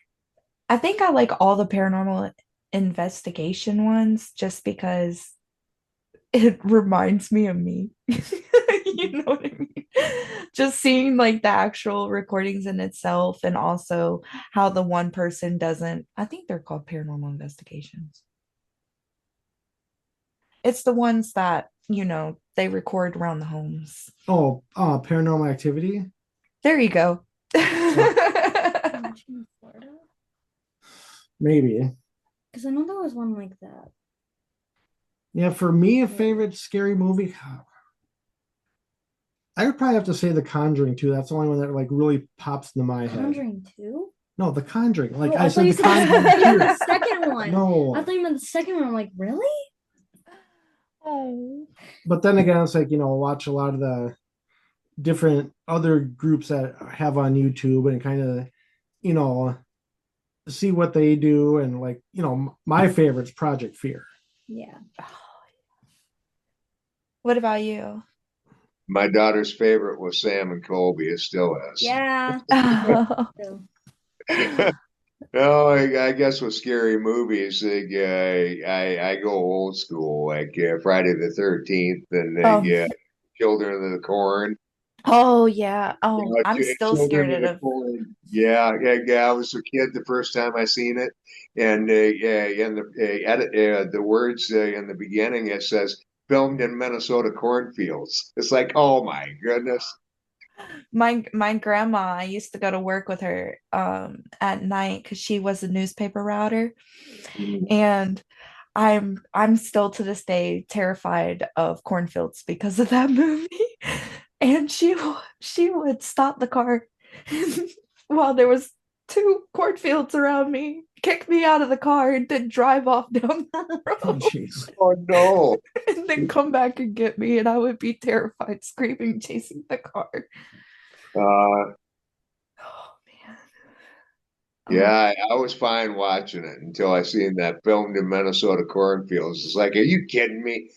I think I like all the paranormal investigation ones just because it reminds me of me. You know what I mean? Just seeing like the actual recordings in itself, and also how the one person doesn't, I think they're called paranormal investigations. It's the ones that, they record around the homes. Oh, Paranormal Activity. There you go. In Florida? Maybe. Because I know there was one like that. Yeah, for me, a favorite scary movie. I would probably have to say The Conjuring too. That's the only one that like really pops into my head. Conjuring 2? No, The Conjuring. Like Oh, I said, you The said Conjuring the 2. second one. No. I thought you meant the second one. I'm like, really? Oh. But then again, it's like, watch a lot of the different other groups that have on YouTube and kind of, you know, see what they do. And like, my favorite's Project Fear. Yeah. What about you? My daughter's favorite was Sam and Colby. It still is. Yeah. Oh. So, No, I guess with scary movies, I go old school, like Friday the 13th and Children of the Corn. Oh yeah. You Oh, know, I'm still Children scared of the of. Corn. Yeah. I was a kid the first time I seen it, and in the words in the beginning it says filmed in Minnesota cornfields. It's like, oh my goodness. My grandma, I used to go to work with her at night because she was a newspaper router, and I'm still to this day terrified of cornfields because of that movie. And she would stop the car while there was two cornfields around me, kick me out of the car, and then drive off down the Oh, road, jeez. Oh no. and then come back and get me, and I would be terrified, screaming, chasing the car. Uh, Oh man. yeah, I was fine watching it until I seen that filmed in Minnesota cornfields. It's like, are you kidding me?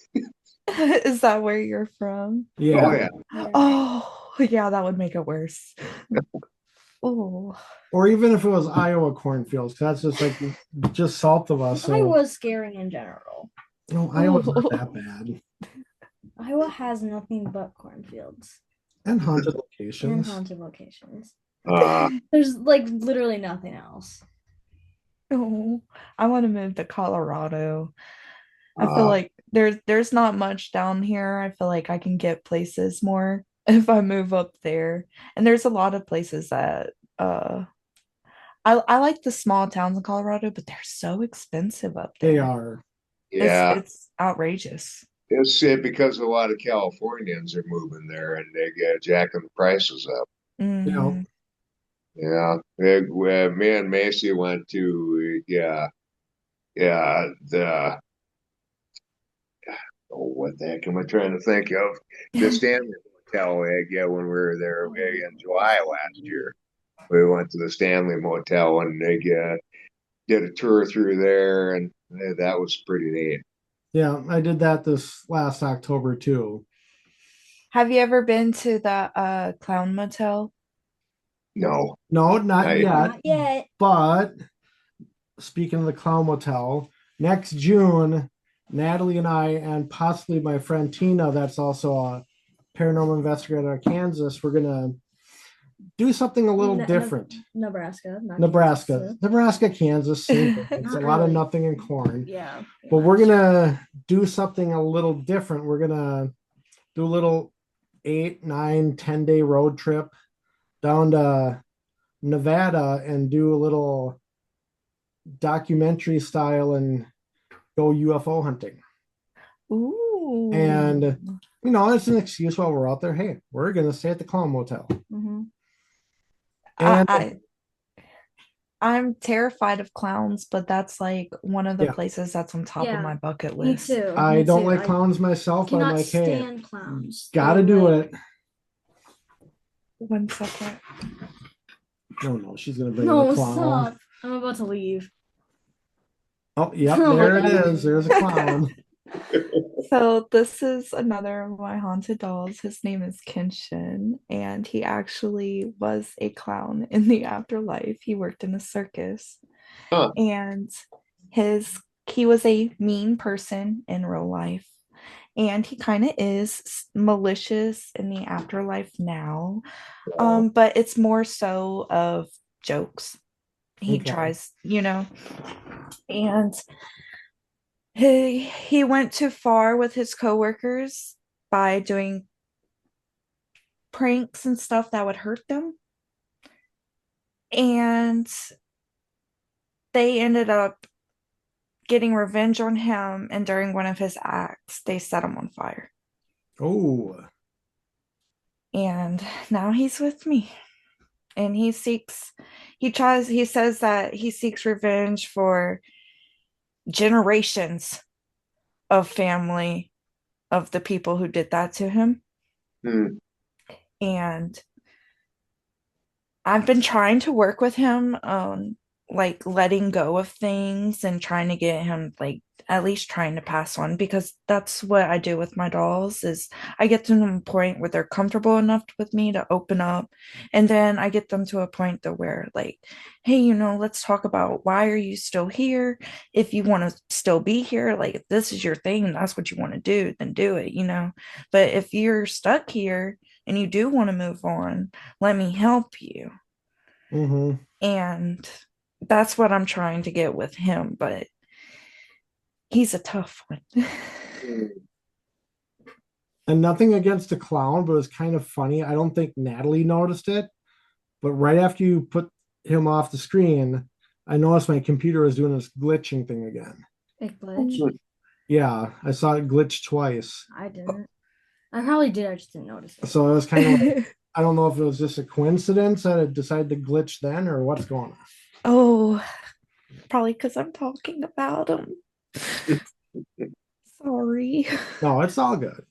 Is that where you're from? Oh Yeah. yeah. yeah. Oh, yeah, that would make it worse. Oh, Or even if it was Iowa cornfields, 'cause that's just like just south of us. So Iowa's scary in general. no, Iowa's not that bad. Iowa has nothing but cornfields And haunted and locations. haunted locations. Uh, There's like literally nothing else. oh, I want to move to Colorado. I feel uh, like there's not much down here. I feel like I can get places more if I move up there. And there's a lot of places that I like the small towns in Colorado, but they're so expensive up They there. are. yeah. It's outrageous. It's because a lot of Californians are moving there and they get jacking the prices up. Mhm. Yeah. Me and Macy went to, the, what the heck am I trying to think of? The Stanley Motel, when we were there in July last year. We went to the Stanley Motel and they did a tour through there, and that was pretty neat. Yeah, I did that this last October too. Have you ever been to the Clown Motel? No, No, not I, yet. Not yet. But speaking of the Clown Motel, next June, Natalie and I, and possibly my friend Tina, that's also a paranormal investigator in Kansas, we're gonna do something a little different. Nebraska, not Nebraska, Kansas. Nebraska, Kansas, same thing. It's a Not lot of really. nothing and corn. Yeah. But we're gonna do something a little different. We're gonna do a little 8, 9, 10 day road trip down to Nevada and do a little documentary style and go UFO hunting. Ooh. And it's an excuse while we're out there. Hey, we're gonna stay at the Clown Motel. Mm-hmm. And I'm terrified of clowns, but that's like one of the Yeah. places that's on top Yeah, of my bucket Me list. too. I Me don't too. like I clowns myself, but I'm cannot like, hey, stand clowns. gotta They're do like- it. 1 second. No, she's gonna bring No, the clown. stop. I'm about to leave. Oh, yep, Oh my there it God. is. There's a clown. So this is another of my haunted dolls. His name is Kenshin, and he actually was a clown in the afterlife. He worked in a circus, huh. and he was a mean person in real life. and he kind of is malicious in the afterlife now. But it's more so of jokes. He Okay. tries, and he went too far with his coworkers by doing pranks and stuff that would hurt them. And they ended up getting revenge on him, and during one of his acts, they set him on fire. Oh, And now he's with me. And he says that he seeks revenge for generations of family of the people who did that to him. Hmm. And I've been trying to work with him on like letting go of things and trying to get him like at least trying to pass on, because that's what I do with my dolls is I get them to a point where they're comfortable enough with me to open up, and then I get them to a point to where like, hey, let's talk about why are you still here. If you want to still be here, like if this is your thing and that's what you want to do, then do it, but if you're stuck here and you do want to move on, let me help you. mm-hmm. And that's what I'm trying to get with him, but he's a tough one. And nothing against the clown, but it's kind of funny. I don't think Natalie noticed it, but right after you put him off the screen, I noticed my computer was doing this glitching thing again. It glitched. Yeah, I saw it glitch twice. I didn't. I probably did. I just didn't notice it. So it was kind of like, I don't know if it was just a coincidence that it decided to glitch then or what's going on. Oh, probably because I'm talking about him. Sorry. No, it's all good.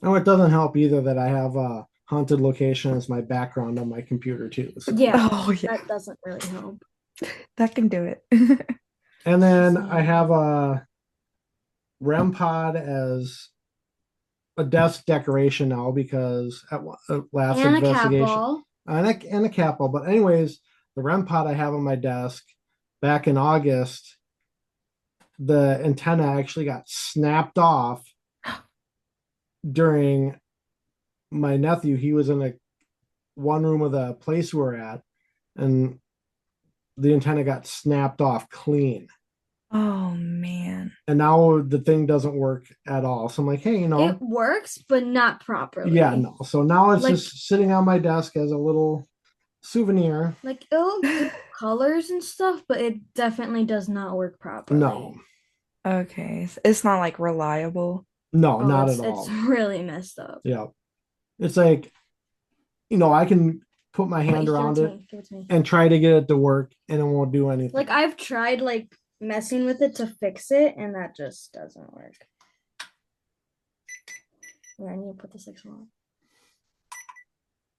Oh, it doesn't help either that I have a haunted location as my background on my computer too. So. Yeah, Oh, yeah. that doesn't really help. That can do it. And then I have a REM pod as a desk decoration now because at last And a cat investigation ball. and a cat ball. But anyways, the REM pod I have on my desk back in August, the antenna actually got snapped off during my nephew. He was in a one room of the place we were at, and the antenna got snapped off clean. Oh, man. And now the thing doesn't work at all. So I'm like, hey, It works, but not properly. yeah, no. So now it's Like- just sitting on my desk as a little souvenir. Like it'll do colors and stuff, but it definitely does not work properly. No, Okay. It's not like reliable. no, Oh, not it's, at all. It's really messed up. Yeah. It's like, I can put my hand Wait, around it give it to me. and try to get it to work and it won't do anything. Like I've tried like messing with it to fix it, and that just doesn't work. Yeah, I need to put this like on.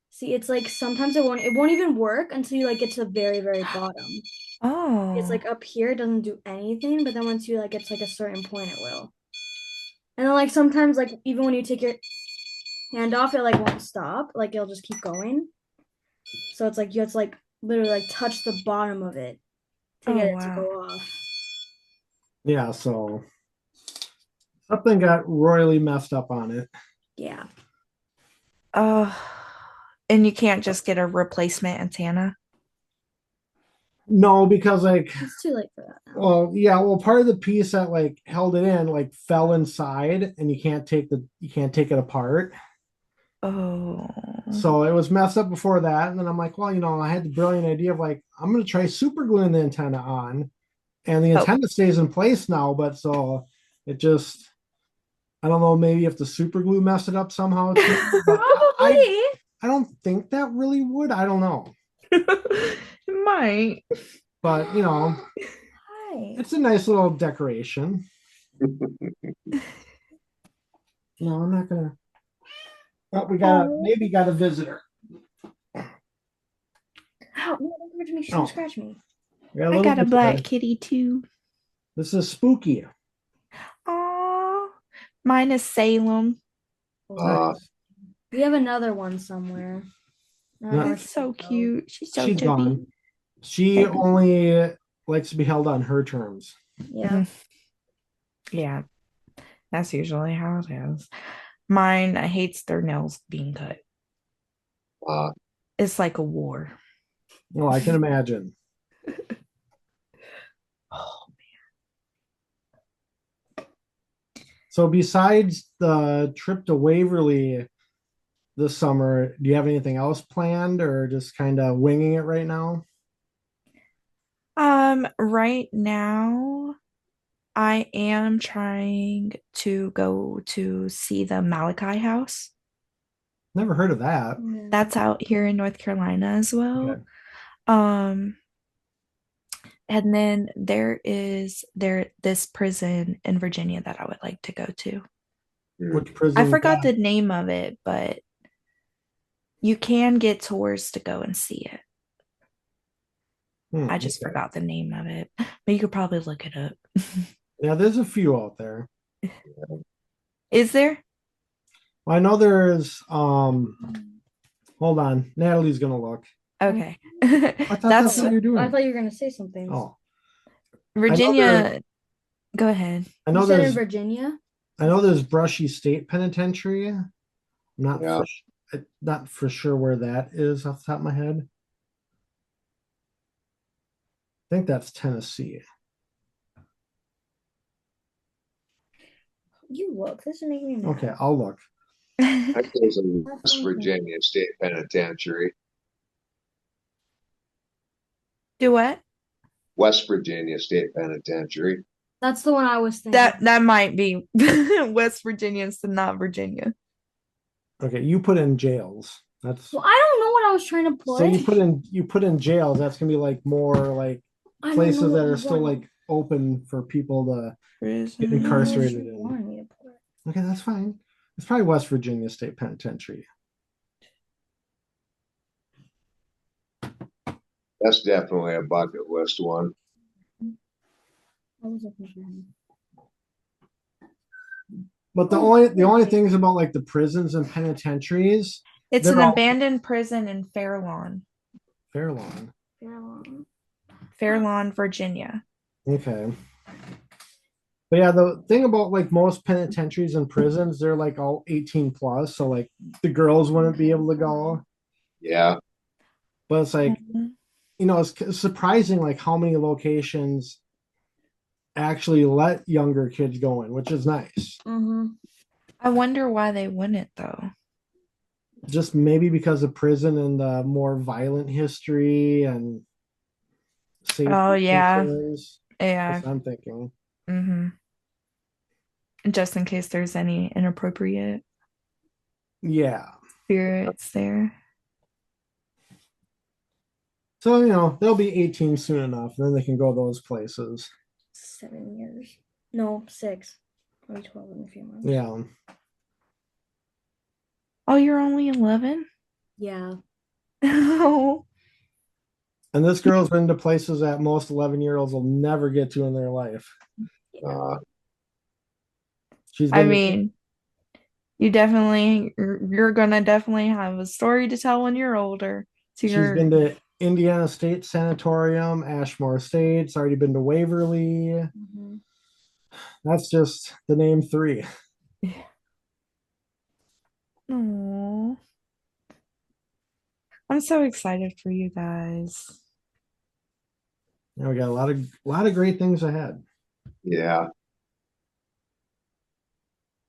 See, it's like sometimes it won't even work until you like get to the very, very bottom. Oh. It's like up here, it doesn't do anything, but then once you like get to like a certain point, it will. And then like sometimes like even when you take your hand off, it like won't stop. Like it'll just keep going. So it's like you have to like literally like touch the bottom of it to get it to go off. Yeah, so something got royally messed up on it. Yeah. And you can't just get a replacement antenna? No, because like It's too late for that now. well, yeah, well, part of the piece that like held it in like fell inside and you can't take it apart. Oh. So it was messed up before that. And then I'm like, well, I had the brilliant idea of like, I'm gonna try super gluing the antenna on. And the antenna stays in place now, but so it just I don't know, maybe if the super glue messed it up somehow. Probably. I don't think that really would. I don't know. It might. But Hi. it's a nice little decoration. No, I'm not gonna. Oh, we got a visitor. Ow, no, don't scratch me. She's gonna scratch me. I got a black kitty too. This is spooky. Aw. Mine is Salem. We have another one somewhere. It's so cute. She's so chubby. gone. She only likes to be held on her terms. Yeah. Yeah, that's usually how it is. Mine hates their nails being cut. Uh, It's like a war. Oh, I can imagine. So besides the trip to Waverly this summer, do you have anything else planned or just kind of winging it right now? Right now, I am trying to go to see the Malachi House. Never heard of that. That's out here in North Carolina as well. Okay. Um, and then there this prison in Virginia that I would like to go to. Which I prison is forgot that? the name of it, but you can get tours to go and see it. I just Okay. forgot the name of it, but you could probably look it up. Yeah, there's a few out there. Is there? I know there's hold on. Natalie's gonna look. Okay. I thought that's That's what you're doing. I thought you were gonna say something. Oh, I know there. Virginia. Go ahead. I You know said in there's. Virginia? I know there's Brushy State Penitentiary. I'm Yeah. not for sure where that is off the top of my head. I think that's Tennessee. You look. This is making me mad. Okay, I'll look. I think there's a West Virginia State Penitentiary. Do what? West Virginia State Penitentiary. That's the one I was thinking. That might be West Virginia instead, not Virginia. Okay, you put in jails. That's Well, I don't know what I was trying to put. so you put in jails. That's gonna be like more like I don't places know that what are you still want. like open for people to get I don't know what incarcerated you in. wanted me to put. Okay, that's fine. It's probably West Virginia State Penitentiary. That's definitely a bucket list one. I was looking for him. But the only things about like the prisons and penitentiaries, It's they're an all abandoned prison in Fairlawn, Fairlawn. Fairlawn, Virginia. Okay. But yeah, the thing about like most penitentiaries and prisons, they're like all 18 plus, so like the girls wouldn't be able to go. Yeah. But it's like, Mhm. it's surprising like how many locations actually let younger kids go in, which is nice. Mm-hmm. I wonder why they wouldn't though. Just maybe because of prison and the more violent history and safety Oh yeah, concerns. yeah. That's what I'm thinking. Mm-hmm. Just in case there's any inappropriate Yeah. spirits there. So, they'll be 18 soon enough, then they can go those places. 7 years. No, 6. Probably 12 in a few months. Yeah. Oh, you're only 11? Yeah. Oh, And this girl's been to places that most 11-year-olds will never get to in their life. She's I been mean, you're gonna definitely have a story to tell when you're older. So she's been to Indiana State Sanatorium, Ashmore State. It's already been to Waverly. Mm-hmm. That's just the name 3. Aww. I'm so excited for you guys. We got a lot of great things ahead. Yeah.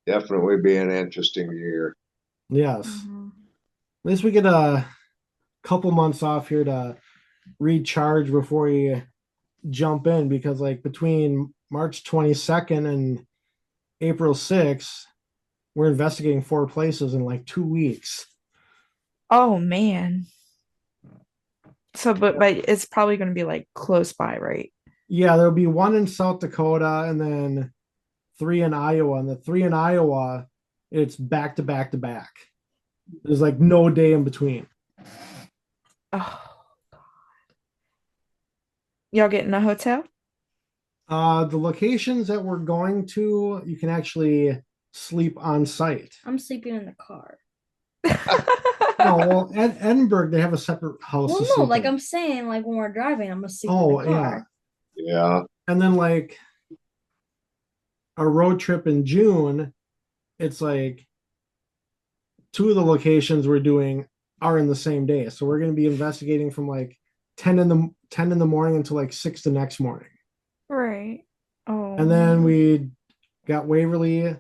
Definitely be an interesting year. Yes. Mm-hmm. At least we get a couple months off here to recharge before we jump in, because like between March 22nd and April 6th, we're investigating 4 places in like 2 weeks. Oh man. So, but it's probably going to be like close by, right? Yeah, there'll be 1 in South Dakota and then 3 in Iowa. And the 3 in Iowa, it's back to back to back. There's like no day in between. Oh God. Y'all getting a hotel? The locations that we're going to, you can actually sleep on site. I'm sleeping in the car. No, well, at Edinburgh, they have a separate house. Well, no, like I'm saying, like when we're driving, I'm gonna sleep in the car. Yeah. And then like our road trip in June, it's like two of the locations we're doing are in the same day. So we're going to be investigating from like 10 in the morning until like 6 the next morning. Right. Oh. And then we got Waverly,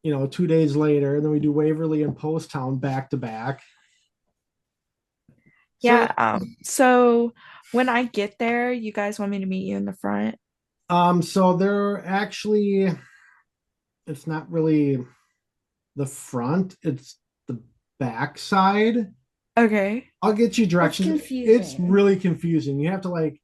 2 days later, and then we do Waverly and Post Town back to back. Yeah. So when I get there, you guys want me to meet you in the front? So they're actually, it's not really the front, it's the back side. Okay. I'll get you directions. confusing. It's really confusing. You have to like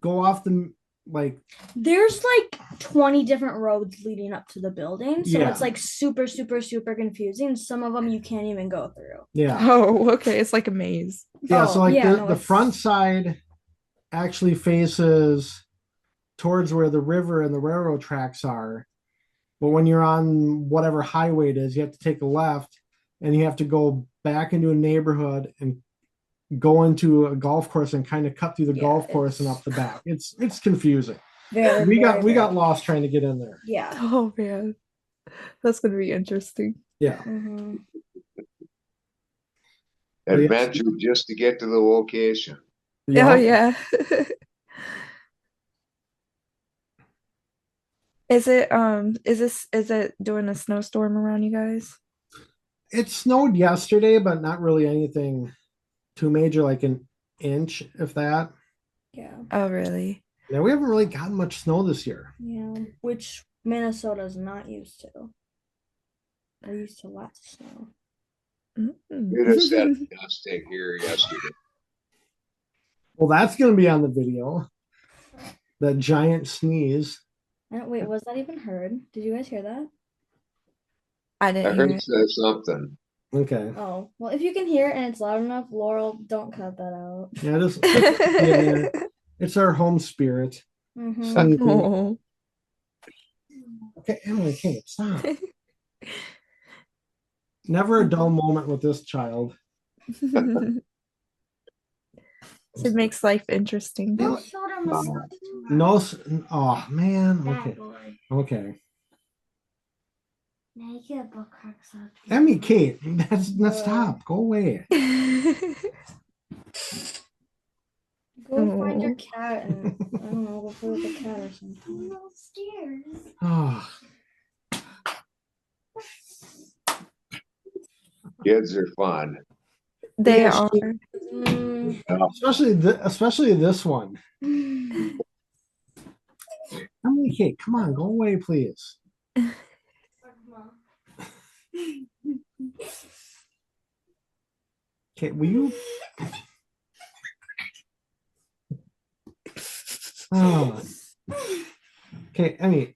go off the like. There's like 20 different roads leading up to the building, so Yeah. it's like super, super, super confusing. Some of them you can't even go through. Yeah. Oh, okay. It's like a maze. Yeah. So like the it's- front side actually faces towards where the river and the railroad tracks are. But when you're on whatever highway it is, you have to take a left and you have to go back into a neighborhood and go into a golf course and kind of cut through the golf course and up the back. It's confusing. We got lost trying to get in there. Yeah. Oh man. That's gonna be interesting. Yeah. Mm-hmm. Adventure just to get to the location. Oh yeah. Is it doing a snowstorm around you guys? It snowed yesterday, but not really anything too major, like an inch, if that. Yeah. Oh really? Yeah, we haven't really gotten much snow this year. Yeah. Which Minnesota's not used to. They're used to lots of snow. It is that dusting here yesterday. Well, that's going to be on the video. That giant sneeze. Wait, was that even heard? Did you guys hear that? I I didn't hear heard it. say something. Okay. Oh, well, if you can hear it and it's loud enough, Laurel, don't cut that out. Yeah, it's our home spirit. Mm-hmm. Sleeping. Oh. Okay, Emily, okay, stop. Never a dull moment with this child. It makes life interesting. No, oh man. Okay. Okay. Now you get a book cracks up. Emmy, Kate, let's stop. Go away. Go find your cat and I don't know, go play with the cat or something. Upstairs. Oh, Kids are fun. They Yes. are. especially this one. Emily, Kate, come on, go away, please. Okay, will you? Oh. Okay, Emmy.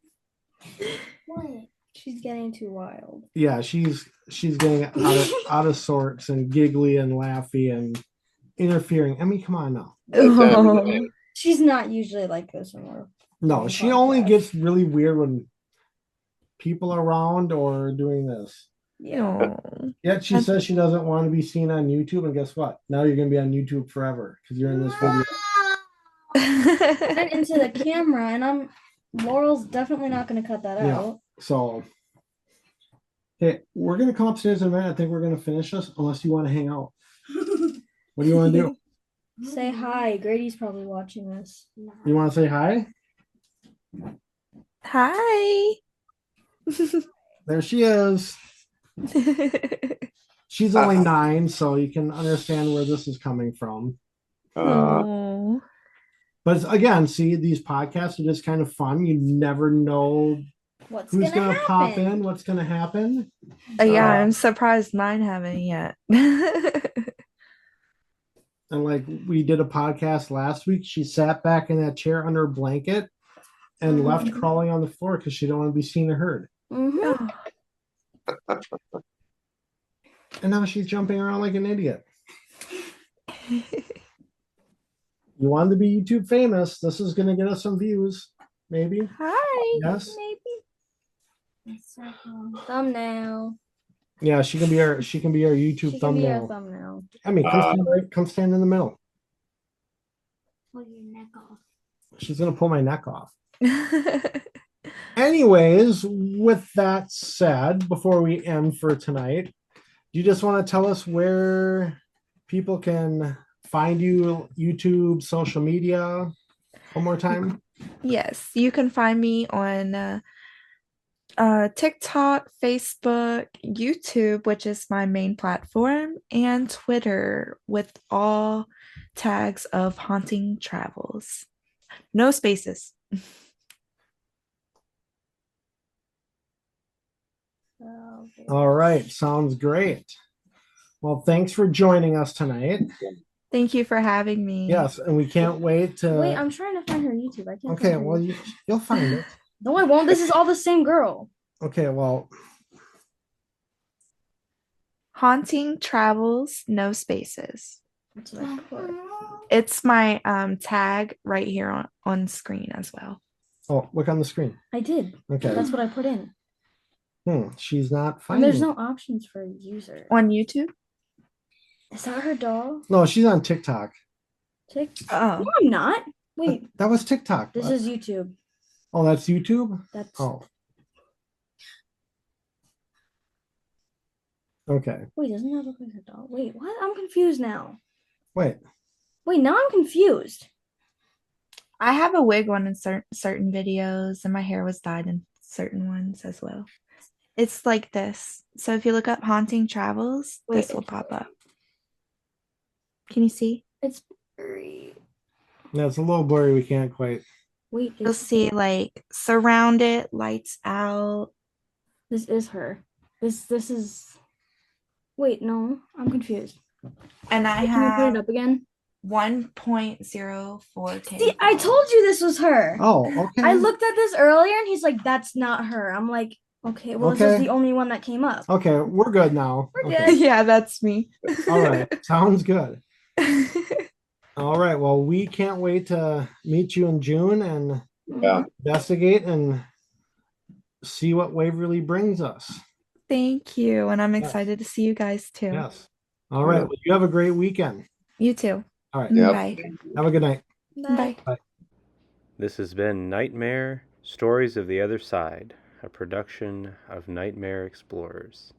What? She's getting too wild. Yeah, she's getting out of sorts and giggly and laughy and interfering. Emmy, come on now. Oh. She's not usually like this anymore. No, she only gets really weird when people are around or doing this. Yeah. Oh. Yet she says she doesn't want to be seen on YouTube, and guess what? Now you're going to be on YouTube forever because you're in this video. And into the camera, and Laurel's definitely not going to cut that Yeah. out. So, hey, we're going to come upstairs in a minute. I think we're going to finish this unless you want to hang out. What do you want to do? Say hi. Grady's probably watching this. You want to say hi? Hi. There she is. She's only 9, so you can understand where this is coming from. Oh. But again, see, these podcasts are just kind of fun. You never know who's going to pop in, what's going to happen. Yeah, I'm surprised mine haven't yet. And like we did a podcast last week, she sat back in that chair under a blanket and left crawling on the floor because she don't want to be seen or heard. Mm-hmm. And now she's jumping around like an idiot. You wanted to be YouTube famous. This is going to get us some views, maybe. Hi. Yes. Maybe. Thumbnail. Yeah, she can be our YouTube She can be our thumbnail. thumbnail. I mean, come stand in the middle. Pull your neck off. She's gonna pull my neck off. anyways, with that said, before we end for tonight, do you just want to tell us where people can find you, YouTube, social media, one more time? Yes, you can find me on TikTok, Facebook, YouTube, which is my main platform, and Twitter with all tags of Haunting Travels. No spaces. All right, sounds great. Well, thanks for joining us tonight. Thank you for having me. Yes, and we can't wait to. Wait, I'm trying to find her YouTube. I can't. Okay, find her well, YouTube. you'll find it. No, I won't. This is all the same girl. Okay, well, Haunting Travels, no spaces. That's what I put. It's my tag right here on screen as well. oh, look on the screen. I did. Okay. That's what I put in. She's not And finding. there's no options for user. On YouTube? Is that her doll? No, she's on TikTok. Oh. No, I'm not. Wait, That was TikTok. this is YouTube. Oh, that's YouTube? That's Oh. Okay. Wait, doesn't that look like her doll? Wait, what? I'm confused now. Wait. Wait, now I'm confused. I have a wig on in certain videos, and my hair was dyed in certain ones as well. It's like this. So if you look up Haunting Travels, Wait, this will pop up. Can you see? It's blurry. Yeah, it's a little blurry. We can't quite. Wait, You'll see like surrounded, lights out. this is her. This is. Wait, no, I'm confused. And I Can you put have it up again? 1.04K. See, I told you this was her. Oh, okay. I looked at this earlier and he's like, that's not her. I'm like, okay, well, this Okay. is the only one that came up. Okay, we're good now. We're Okay. good. Yeah, that's me. All right. Sounds good. All right. Well, we can't wait to meet you in June and Yeah. investigate and see what Waverly brings us. Thank you. And I'm excited to see you guys too. Yes. All right. Well, you have a great weekend. You too. All right. Yep. Bye. Have a good night. Bye. This has been Nightmare Stories of the Other Side, a production of Nightmare Explorers.